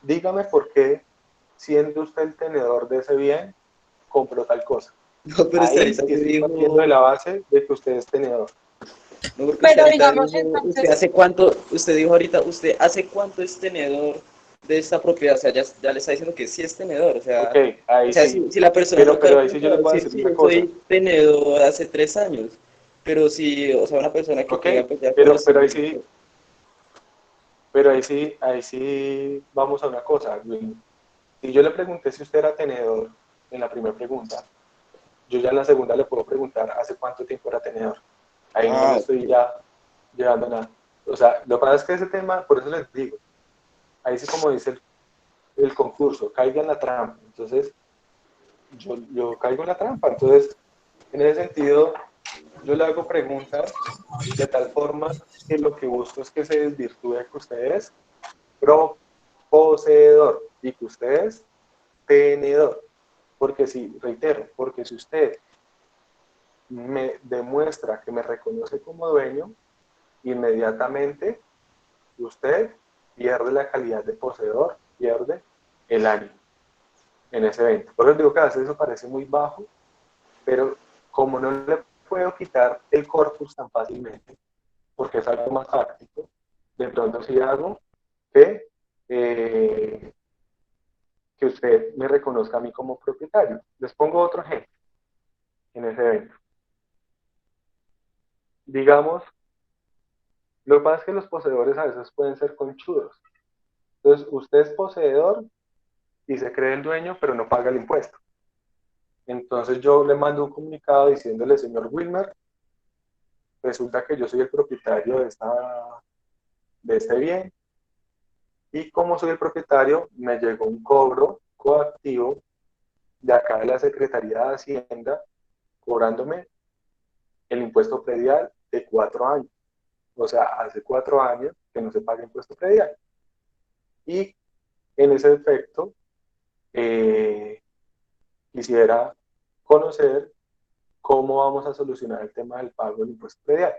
dígame por qué, siendo usted el tenedor de ese bien, compró tal cosa. No, pero usted Ahí ahorita sí me estoy partiendo de dijo, la base de que usted es tenedor. no, porque usted Pero ahorita digamos dijo, usted dijo ahorita, usted hace cuánto es tenedor de esta propiedad, o sea, ya le está diciendo que sí es tenedor, Ok, ahí sí. si la persona no Pero cabe ahí sí yo le puede puedo decir, decir sí, una yo cosa. soy tenedor hace 3 años, pero si, o sea, una persona que Ok, tenga pues ya pero conocimiento, ahí sí vamos a una cosa. Si yo le pregunté si usted era tenedor en la primera pregunta, yo ya en la segunda le puedo preguntar hace cuánto tiempo era tenedor. Ahí no le estoy ok. ya llevando nada. O sea, lo que pasa es que ese tema, por eso les digo, ahí sí como dice el concurso, caiga en la trampa. Entonces, yo caigo en la trampa. Entonces, en ese sentido, yo le hago preguntas de tal forma que lo que busco es que se desvirtúe que usted es poseedor y que usted es tenedor. Porque si, reitero, porque si usted me demuestra que me reconoce como dueño, inmediatamente usted pierde la calidad de poseedor, pierde el ánimo en ese evento. Por eso digo que a veces eso parece muy bajo, pero como no le puedo quitar el corpus tan fácilmente, porque es algo más práctico, de pronto sí hago que, eh, que usted me reconozca a mí como propietario. Les pongo otro ejemplo en ese evento. Digamos, lo que pasa es que los poseedores a veces pueden ser conchudos. Entonces, usted es poseedor y se cree el dueño, pero no paga el impuesto. Entonces yo le mando un comunicado diciéndole, señor Wilmer, resulta que yo soy el propietario de este bien, y como soy el propietario, me llegó un cobro coactivo de acá de la Secretaría de Hacienda, cobrándome el impuesto predial de 4 años. O sea, hace 4 años que no se paga impuesto predial. Y en ese efecto, quisiera conocer cómo vamos a solucionar el tema del pago del impuesto predial.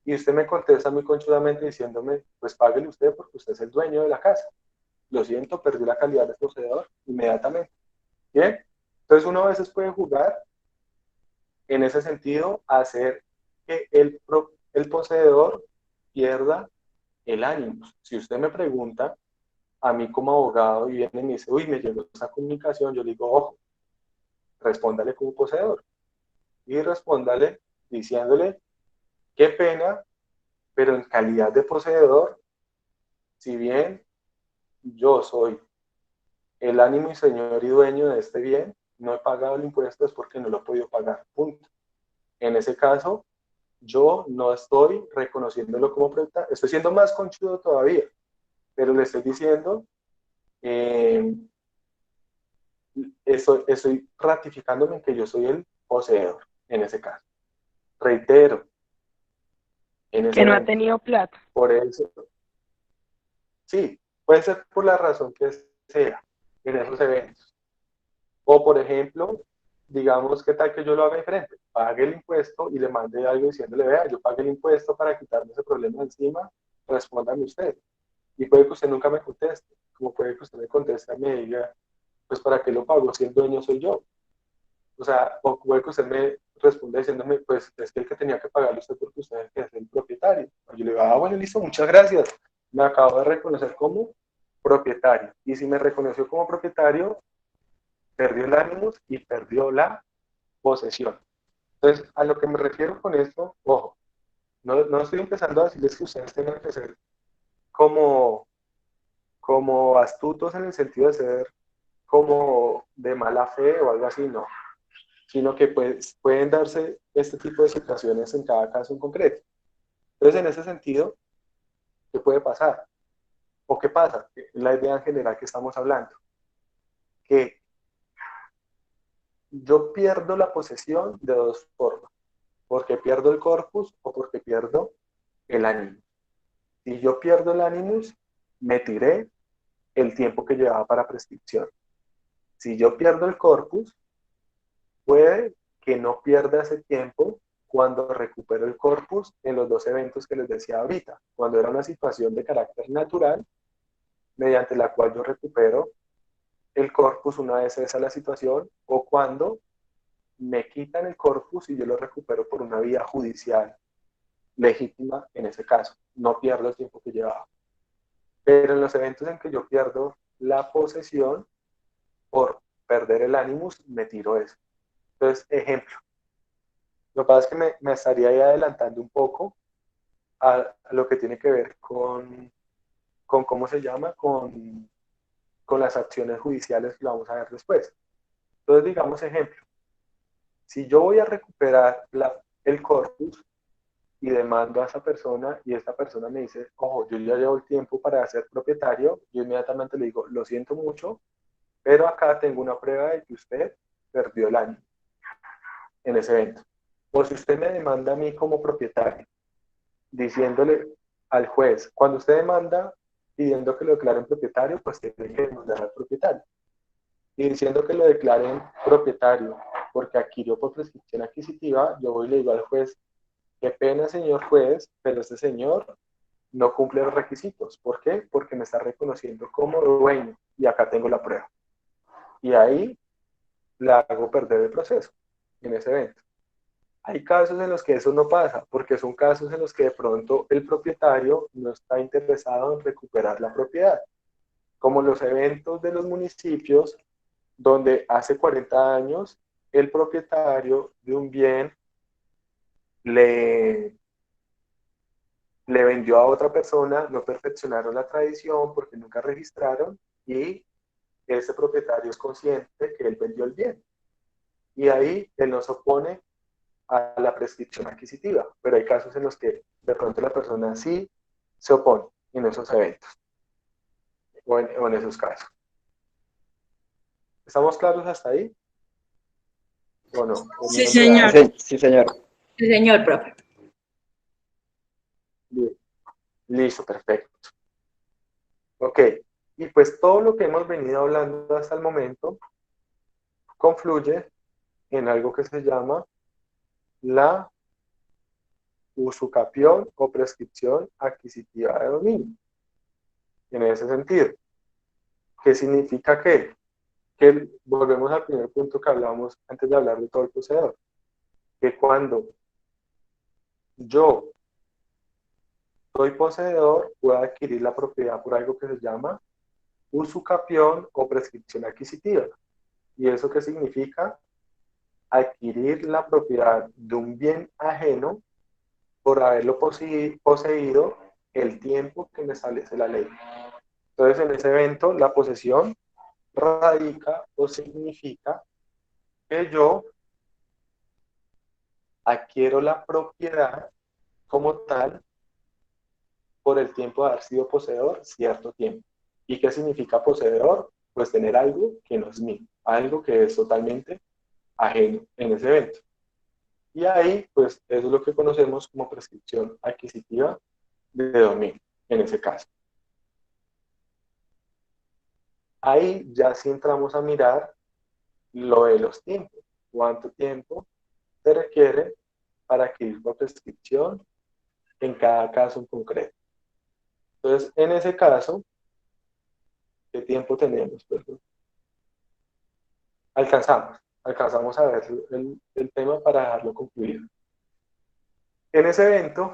Y usted me contesta muy conchudamente diciéndome, pues páguele usted porque usted es el dueño de la casa. Lo siento, perdí la calidad de poseedor inmediatamente. Bien, entonces uno a veces puede jugar en ese sentido a hacer que el poseedor pierda el ánimo. Si usted me pregunta, a mí como abogado y viene y me dice, uy, me llegó esa comunicación, yo le digo, ojo, respóndale como poseedor. Y respóndale diciéndole, qué pena, pero en calidad de poseedor, si bien yo soy el ánimo y señor y dueño de este bien, no he pagado el impuesto es porque no lo he podido pagar, punto. En ese caso, yo no estoy reconociéndolo como propietario, estoy siendo más conchudo todavía, pero le estoy diciendo, estoy ratificándome en que yo soy el poseedor, en ese caso. Reitero, en ese Que no ha evento, tenido plata. por eso, sí, puede ser por la razón que sea en esos eventos. O, por ejemplo, digamos, ¿qué tal que yo lo haga diferente? Pague el impuesto y le mande algo diciéndole, vea, yo pagué el impuesto para quitarme ese problema encima, respóndame usted. Y puede que usted nunca me conteste, como puede que usted me conteste y me diga, pues, ¿para qué lo pago si el dueño soy yo? O sea, o puede que usted me responda diciéndome, pues, es que el que tenía que pagarle usted porque usted es el propietario. Yo le digo, ah, bueno, listo, muchas gracias. Me acabo de reconocer como propietario. Y si me reconoció como propietario, perdió el ánimo y perdió la posesión. Entonces, a lo que me refiero con esto, ojo, no estoy empezando a decirles que ustedes tengan que ser como, como astutos en el sentido de ser como de mala fe o algo así, no, sino que pues, pueden darse este tipo de situaciones en cada caso en concreto. Entonces, en ese sentido, ¿qué puede pasar? ¿O qué pasa? La idea en general que estamos hablando, que yo pierdo la posesión de dos formas, porque pierdo el corpus o porque pierdo el ánimo. Si yo pierdo el ánimos, me tiré el tiempo que llevaba para prescripción. Si yo pierdo el corpus, puede que no pierda ese tiempo cuando recupero el corpus en los dos eventos que les decía ahorita, cuando era una situación de carácter natural, mediante la cual yo recupero el corpus una vez esa la situación, o cuando me quitan el corpus y yo lo recupero por una vía judicial legítima en ese caso. No pierdo el tiempo que llevaba. Pero en los eventos en que yo pierdo la posesión por perder el ánimos, me tiro eso. Entonces, ejemplo. Lo que pasa es que me estaría ahí adelantando un poco a lo que tiene que ver con ¿cómo se llama? Con las acciones judiciales que vamos a ver después. Entonces, digamos ejemplo. Si yo voy a recuperar el corpus y demando a esa persona y esta persona me dice, ojo, yo ya llevo el tiempo para ser propietario, yo inmediatamente le digo, lo siento mucho, pero acá tengo una prueba de que usted perdió el año en ese evento. O si usted me demanda a mí como propietario, diciéndole al juez, cuando usted demanda pidiendo que lo declaren propietario, pues tiene que demandar al propietario. Y diciendo que lo declaren propietario porque adquirió por prescripción adquisitiva, yo voy y le digo al juez, qué pena, señor juez, pero este señor no cumple los requisitos. ¿Por qué? Porque me está reconociendo como dueño y acá tengo la prueba. Y ahí la hago perder el proceso en ese evento. Hay casos en los que eso no pasa, porque son casos en los que de pronto el propietario no está interesado en recuperar la propiedad, como los eventos de los municipios donde hace 40 años el propietario de un bien le vendió a otra persona, no perfeccionaron la tradición porque nunca registraron y ese propietario es consciente que él vendió el bien. Y ahí él no se opone a la prescripción adquisitiva, pero hay casos en los que de pronto la persona sí se opone en esos eventos o en esos casos. ¿Estamos claros hasta ahí? ¿O no? ¿O Sí, no señor. Sí, señor. Sí, señor, profe. Bien. Listo, perfecto. Ok, y pues todo lo que hemos venido hablando hasta el momento confluye en algo que se llama la usucapión o prescripción adquisitiva de dominio. En ese sentido, ¿qué significa qué? Que volvemos al primer punto que hablamos antes de hablar de todo el poseedor, que cuando yo soy poseedor, puedo adquirir la propiedad por algo que se llama usucapión o prescripción adquisitiva. ¿Y eso qué significa? Adquirir la propiedad de un bien ajeno por haberlo poseído el tiempo que me establece la ley. Entonces, en ese evento, la posesión radica o significa que yo adquiero la propiedad como tal por el tiempo de haber sido poseedor cierto tiempo. ¿Y qué significa poseedor? Pues tener algo que no es mío, algo que es totalmente ajeno en ese evento. Y ahí, pues, eso es lo que conocemos como prescripción adquisitiva de dominio, en ese caso. Ahí ya sí entramos a mirar lo de los tiempos. ¿Cuánto tiempo se requiere para adquirir la prescripción en cada caso en concreto? Entonces, en ese caso, ¿qué tiempo tenemos? Perdón. Alcanzamos a ver el tema para dejarlo concluido. En ese evento,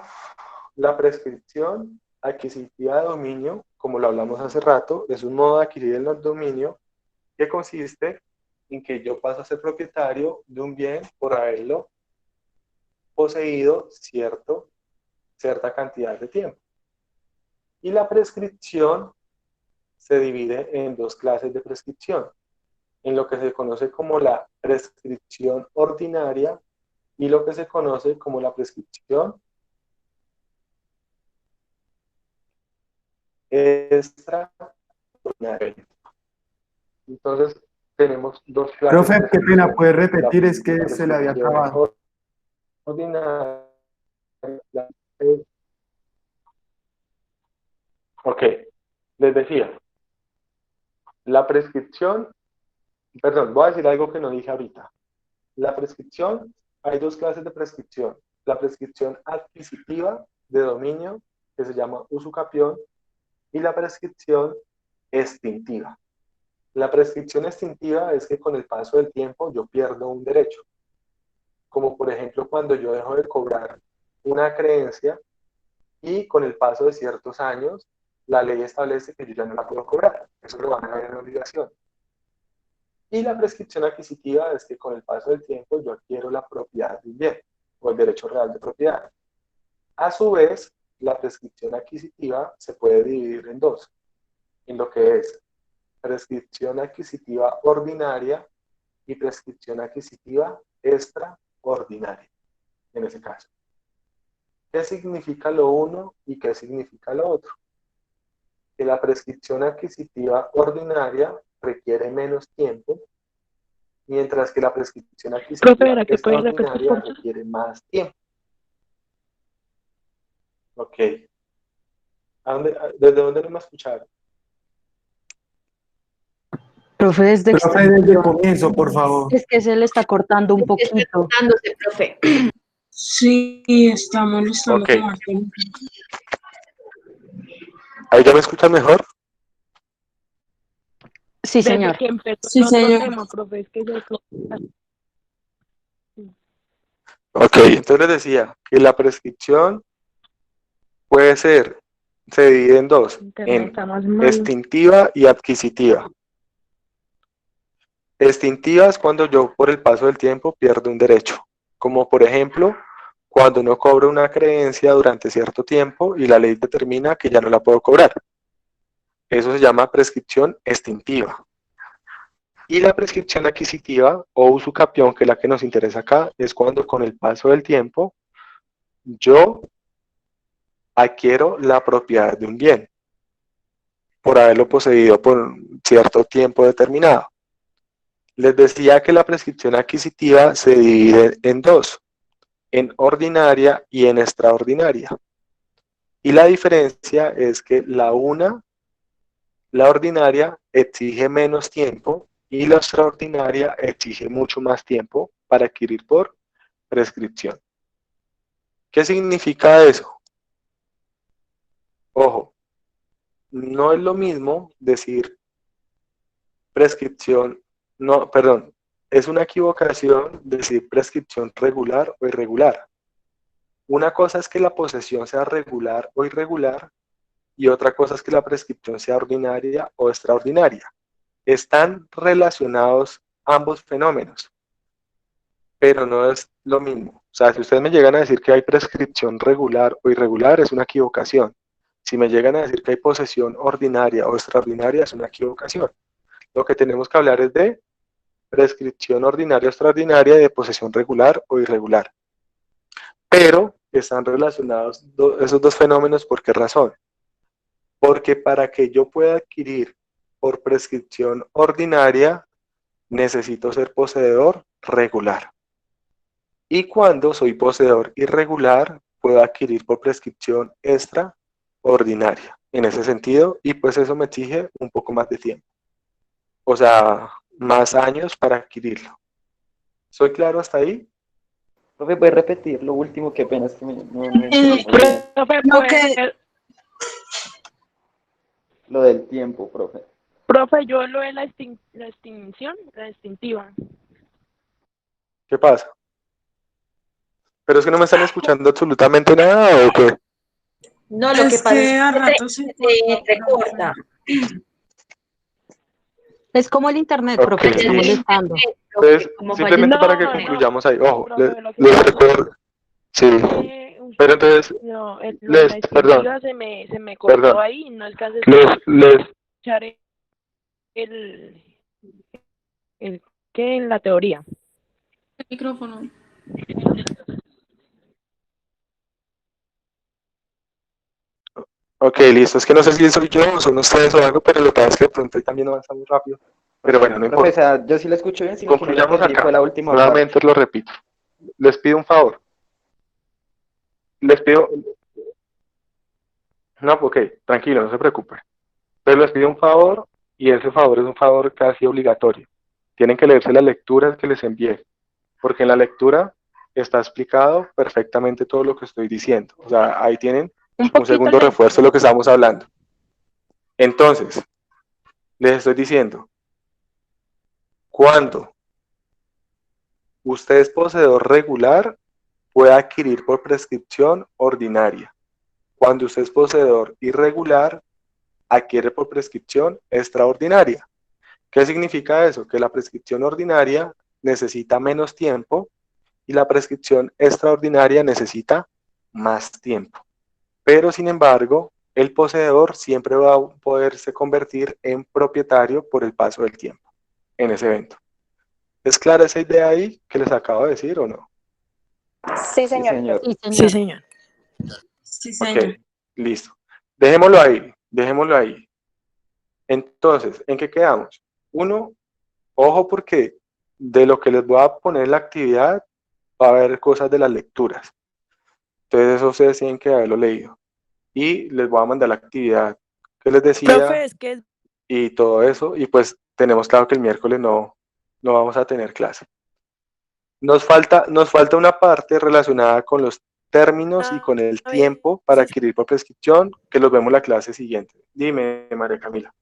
la prescripción adquisitiva de dominio, como lo hablamos hace rato, es un modo de adquirir el dominio que consiste en que yo paso a ser propietario de un bien por haberlo poseído cierta cantidad de tiempo. Y la prescripción se divide en dos clases de prescripción, en lo que se conoce como la prescripción ordinaria y lo que se conoce como la prescripción extraordinaria. Entonces, tenemos dos clases. Profe, qué pena, ¿puede repetir? Es que se le había acabado. Ordinaria. Ok, les decía, la prescripción, perdón, voy a decir algo que no dije ahorita. La prescripción, hay dos clases de prescripción. La prescripción adquisitiva de dominio, que se llama usucapión, y la prescripción extintiva. La prescripción extintiva es que con el paso del tiempo yo pierdo un derecho. Como por ejemplo cuando yo dejo de cobrar una creencia y con el paso de ciertos años la ley establece que yo ya no la puedo cobrar. Eso lo van a ver en la obligación. Y la prescripción adquisitiva es que con el paso del tiempo yo adquiero la propiedad de un bien o el derecho real de propiedad. A su vez, la prescripción adquisitiva se puede dividir en dos, en lo que es prescripción adquisitiva ordinaria y prescripción adquisitiva extraordinaria, en ese caso. ¿Qué significa lo uno y qué significa lo otro? Que la prescripción adquisitiva ordinaria requiere menos tiempo, mientras que la prescripción adquisitiva extraordinaria requiere más tiempo. Ok. ¿Desde dónde no me escucharon? Profe, desde el comienzo, por favor. Es que se le está cortando un poquito. Está cortándose, profe. Sí, está molestando. Ok. ¿Ahí ya me escuchan mejor? Sí, señor. Sí, señor. Ok, entonces les decía que la prescripción se divide en dos, en extintiva y adquisitiva. Extintiva es cuando yo por el paso del tiempo pierdo un derecho, como por ejemplo cuando no cobro una creencia durante cierto tiempo y la ley determina que ya no la puedo cobrar. Eso se llama prescripción extintiva. Y la prescripción adquisitiva o usucapión, que es la que nos interesa acá, es cuando con el paso del tiempo yo adquiero la propiedad de un bien por haberlo poseído por un cierto tiempo determinado. Les decía que la prescripción adquisitiva se divide en dos, en ordinaria y en extraordinaria. Y la diferencia es que la ordinaria exige menos tiempo y la extraordinaria exige mucho más tiempo para adquirir por prescripción. ¿Qué significa eso? Ojo, no es lo mismo decir prescripción, no, perdón, es una equivocación decir prescripción regular o irregular. Una cosa es que la posesión sea regular o irregular y otra cosa es que la prescripción sea ordinaria o extraordinaria. Están relacionados ambos fenómenos, pero no es lo mismo. O sea, si ustedes me llegan a decir que hay prescripción regular o irregular, es una equivocación. Si me llegan a decir que hay posesión ordinaria o extraordinaria, es una equivocación. Lo que tenemos que hablar es de prescripción ordinaria o extraordinaria y de posesión regular o irregular. Pero están relacionados esos dos fenómenos, ¿por qué razón? Porque para que yo pueda adquirir por prescripción ordinaria, necesito ser poseedor regular. Y cuando soy poseedor irregular, puedo adquirir por prescripción extraordinaria. En ese sentido, y pues eso me exige un poco más de tiempo. O sea, más años para adquirirlo. ¿Soy claro hasta ahí? Profe, ¿puede repetir lo último? Qué pena, es que no me entendí muy bien. Profe, Lo que, Lo del tiempo, profe. Profe, yo lo de la extinción, la extintiva. ¿Qué pasa? ¿Pero es que no me están escuchando absolutamente nada o qué? No, lo que es pasa es que a que rato se se corta, entrecorta. Es como el internet, Ok. profe, que está molestando. Entonces, Como simplemente No, para que no, concluyamos ahí, ojo, profe, lo que les pasa recuerdo, sí, usted, pero entonces, no, lo de la extintiva se me cortó perdón, ahí y no alcancé a escuchar el, el que en la teoría. el micrófono. ok, listo, es que no sé si soy yo o son ustedes o algo, pero lo que pasa es que de pronto ahí también avanza muy rápido, pero bueno, no Profe, o importa. sea, yo sí lo escucho bien, sino que no le Concluyamos entendí, fue acá, la última nuevamente lo repito, les pido un favor, les pido, no, ok, tranquilo, no se preocupe, pero les pido un favor y ese favor es un favor casi obligatorio. Tienen que leerse las lecturas que les envié, porque en la lectura está explicado perfectamente todo lo que estoy diciendo. O sea, ahí tienen un segundo refuerzo de lo que estamos hablando. Entonces, les estoy diciendo, cuando usted es poseedor regular, puede adquirir por prescripción ordinaria. Cuando usted es poseedor irregular, adquiere por prescripción extraordinaria. ¿Qué significa eso? Que la prescripción ordinaria necesita menos tiempo y la prescripción extraordinaria necesita más tiempo. Pero, sin embargo, el poseedor siempre va a poderse convertir en propietario por el paso del tiempo en ese evento. ¿Es clara esa idea ahí que les acabo de decir o no? Sí, señor. señor. Sí, señor. Sí, señor. Sí, señor. Ok, listo. Dejémoslo ahí, dejémoslo ahí. Entonces, ¿en qué quedamos? Uno, ojo porque de lo que les voy a poner en la actividad va a haber cosas de las lecturas. Entonces eso ustedes tienen que haberlo leído. Y les voy a mandar la actividad que les decía Profe, es que y todo eso. Y pues tenemos claro que el miércoles no vamos a tener clase. Nos falta una parte relacionada con los términos y con el tiempo para adquirir por prescripción, que los vemos en la clase siguiente. Dime, María Camila.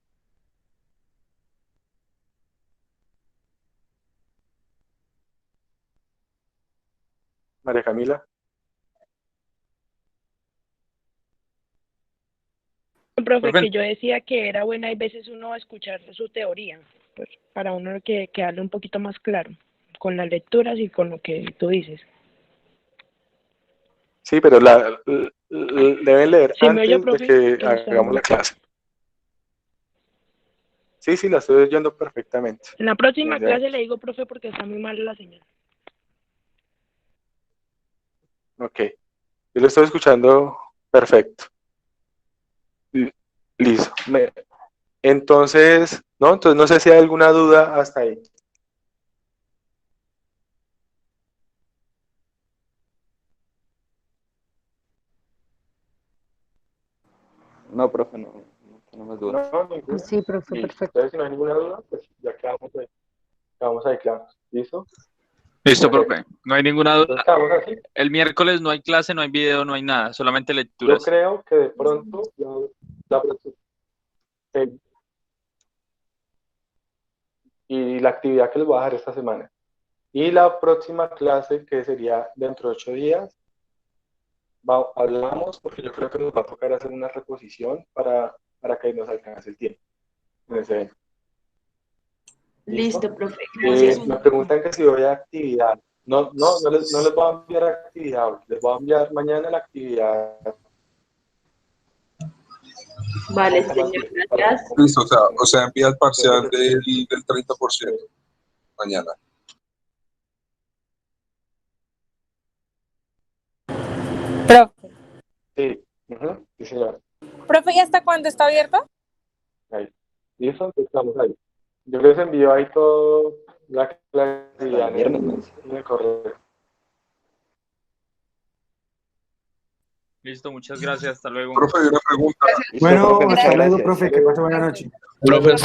María Camila. profe, que yo decía que era buena, hay veces uno escuchar su teoría, pues, para uno que quedarle un poquito más claro, con las lecturas y con lo que tú dices. Sí, pero deben leer Sí, me oye, antes de profe, que que no está hagamos la clase. Sí, la estoy oyendo perfectamente. En la próxima Desde ahí. clase le digo, profe, porque está muy mal la señal. Ok, yo lo estoy escuchando perfecto. Listo. Entonces no sé si hay alguna duda hasta ahí. No, profe, no tenemos dudas. No, ninguna. Sí, profe, Listo. perfecto. Entonces, si no hay ninguna duda, pues ya quedamos ahí claros. ¿Listo? Listo, Perfecto. profe. No hay ninguna Entonces duda. quedamos así. El miércoles no hay clase, no hay video, no hay nada, solamente Yo lecturas. creo que de pronto la próxima- y la actividad que les voy a dejar esta semana. Y la próxima clase, que sería dentro de 8 días, hablamos, porque yo creo que nos va a tocar hacer una reposición para que nos alcance el tiempo en ese evento. ¿Listo? Listo, profe. Gracias. Me preguntan que si voy a actividad. No les voy a enviar actividad hoy. Les voy a enviar mañana la actividad. Vale, señor. Gracias. Listo, o sea, envía el parcial del 30% mañana. Profe. Sí, sí, señor. Profe, ¿y hasta cuándo está abierto? Ahí. ¿Listo? Entonces estamos ahí. Yo les envío ahí todo la actividad en el correo. Listo, muchas gracias. Hasta luego. Profe, una pregunta. Bueno, profe, muchas hasta luego, gracias. profe, que pase buena noche. Profesor.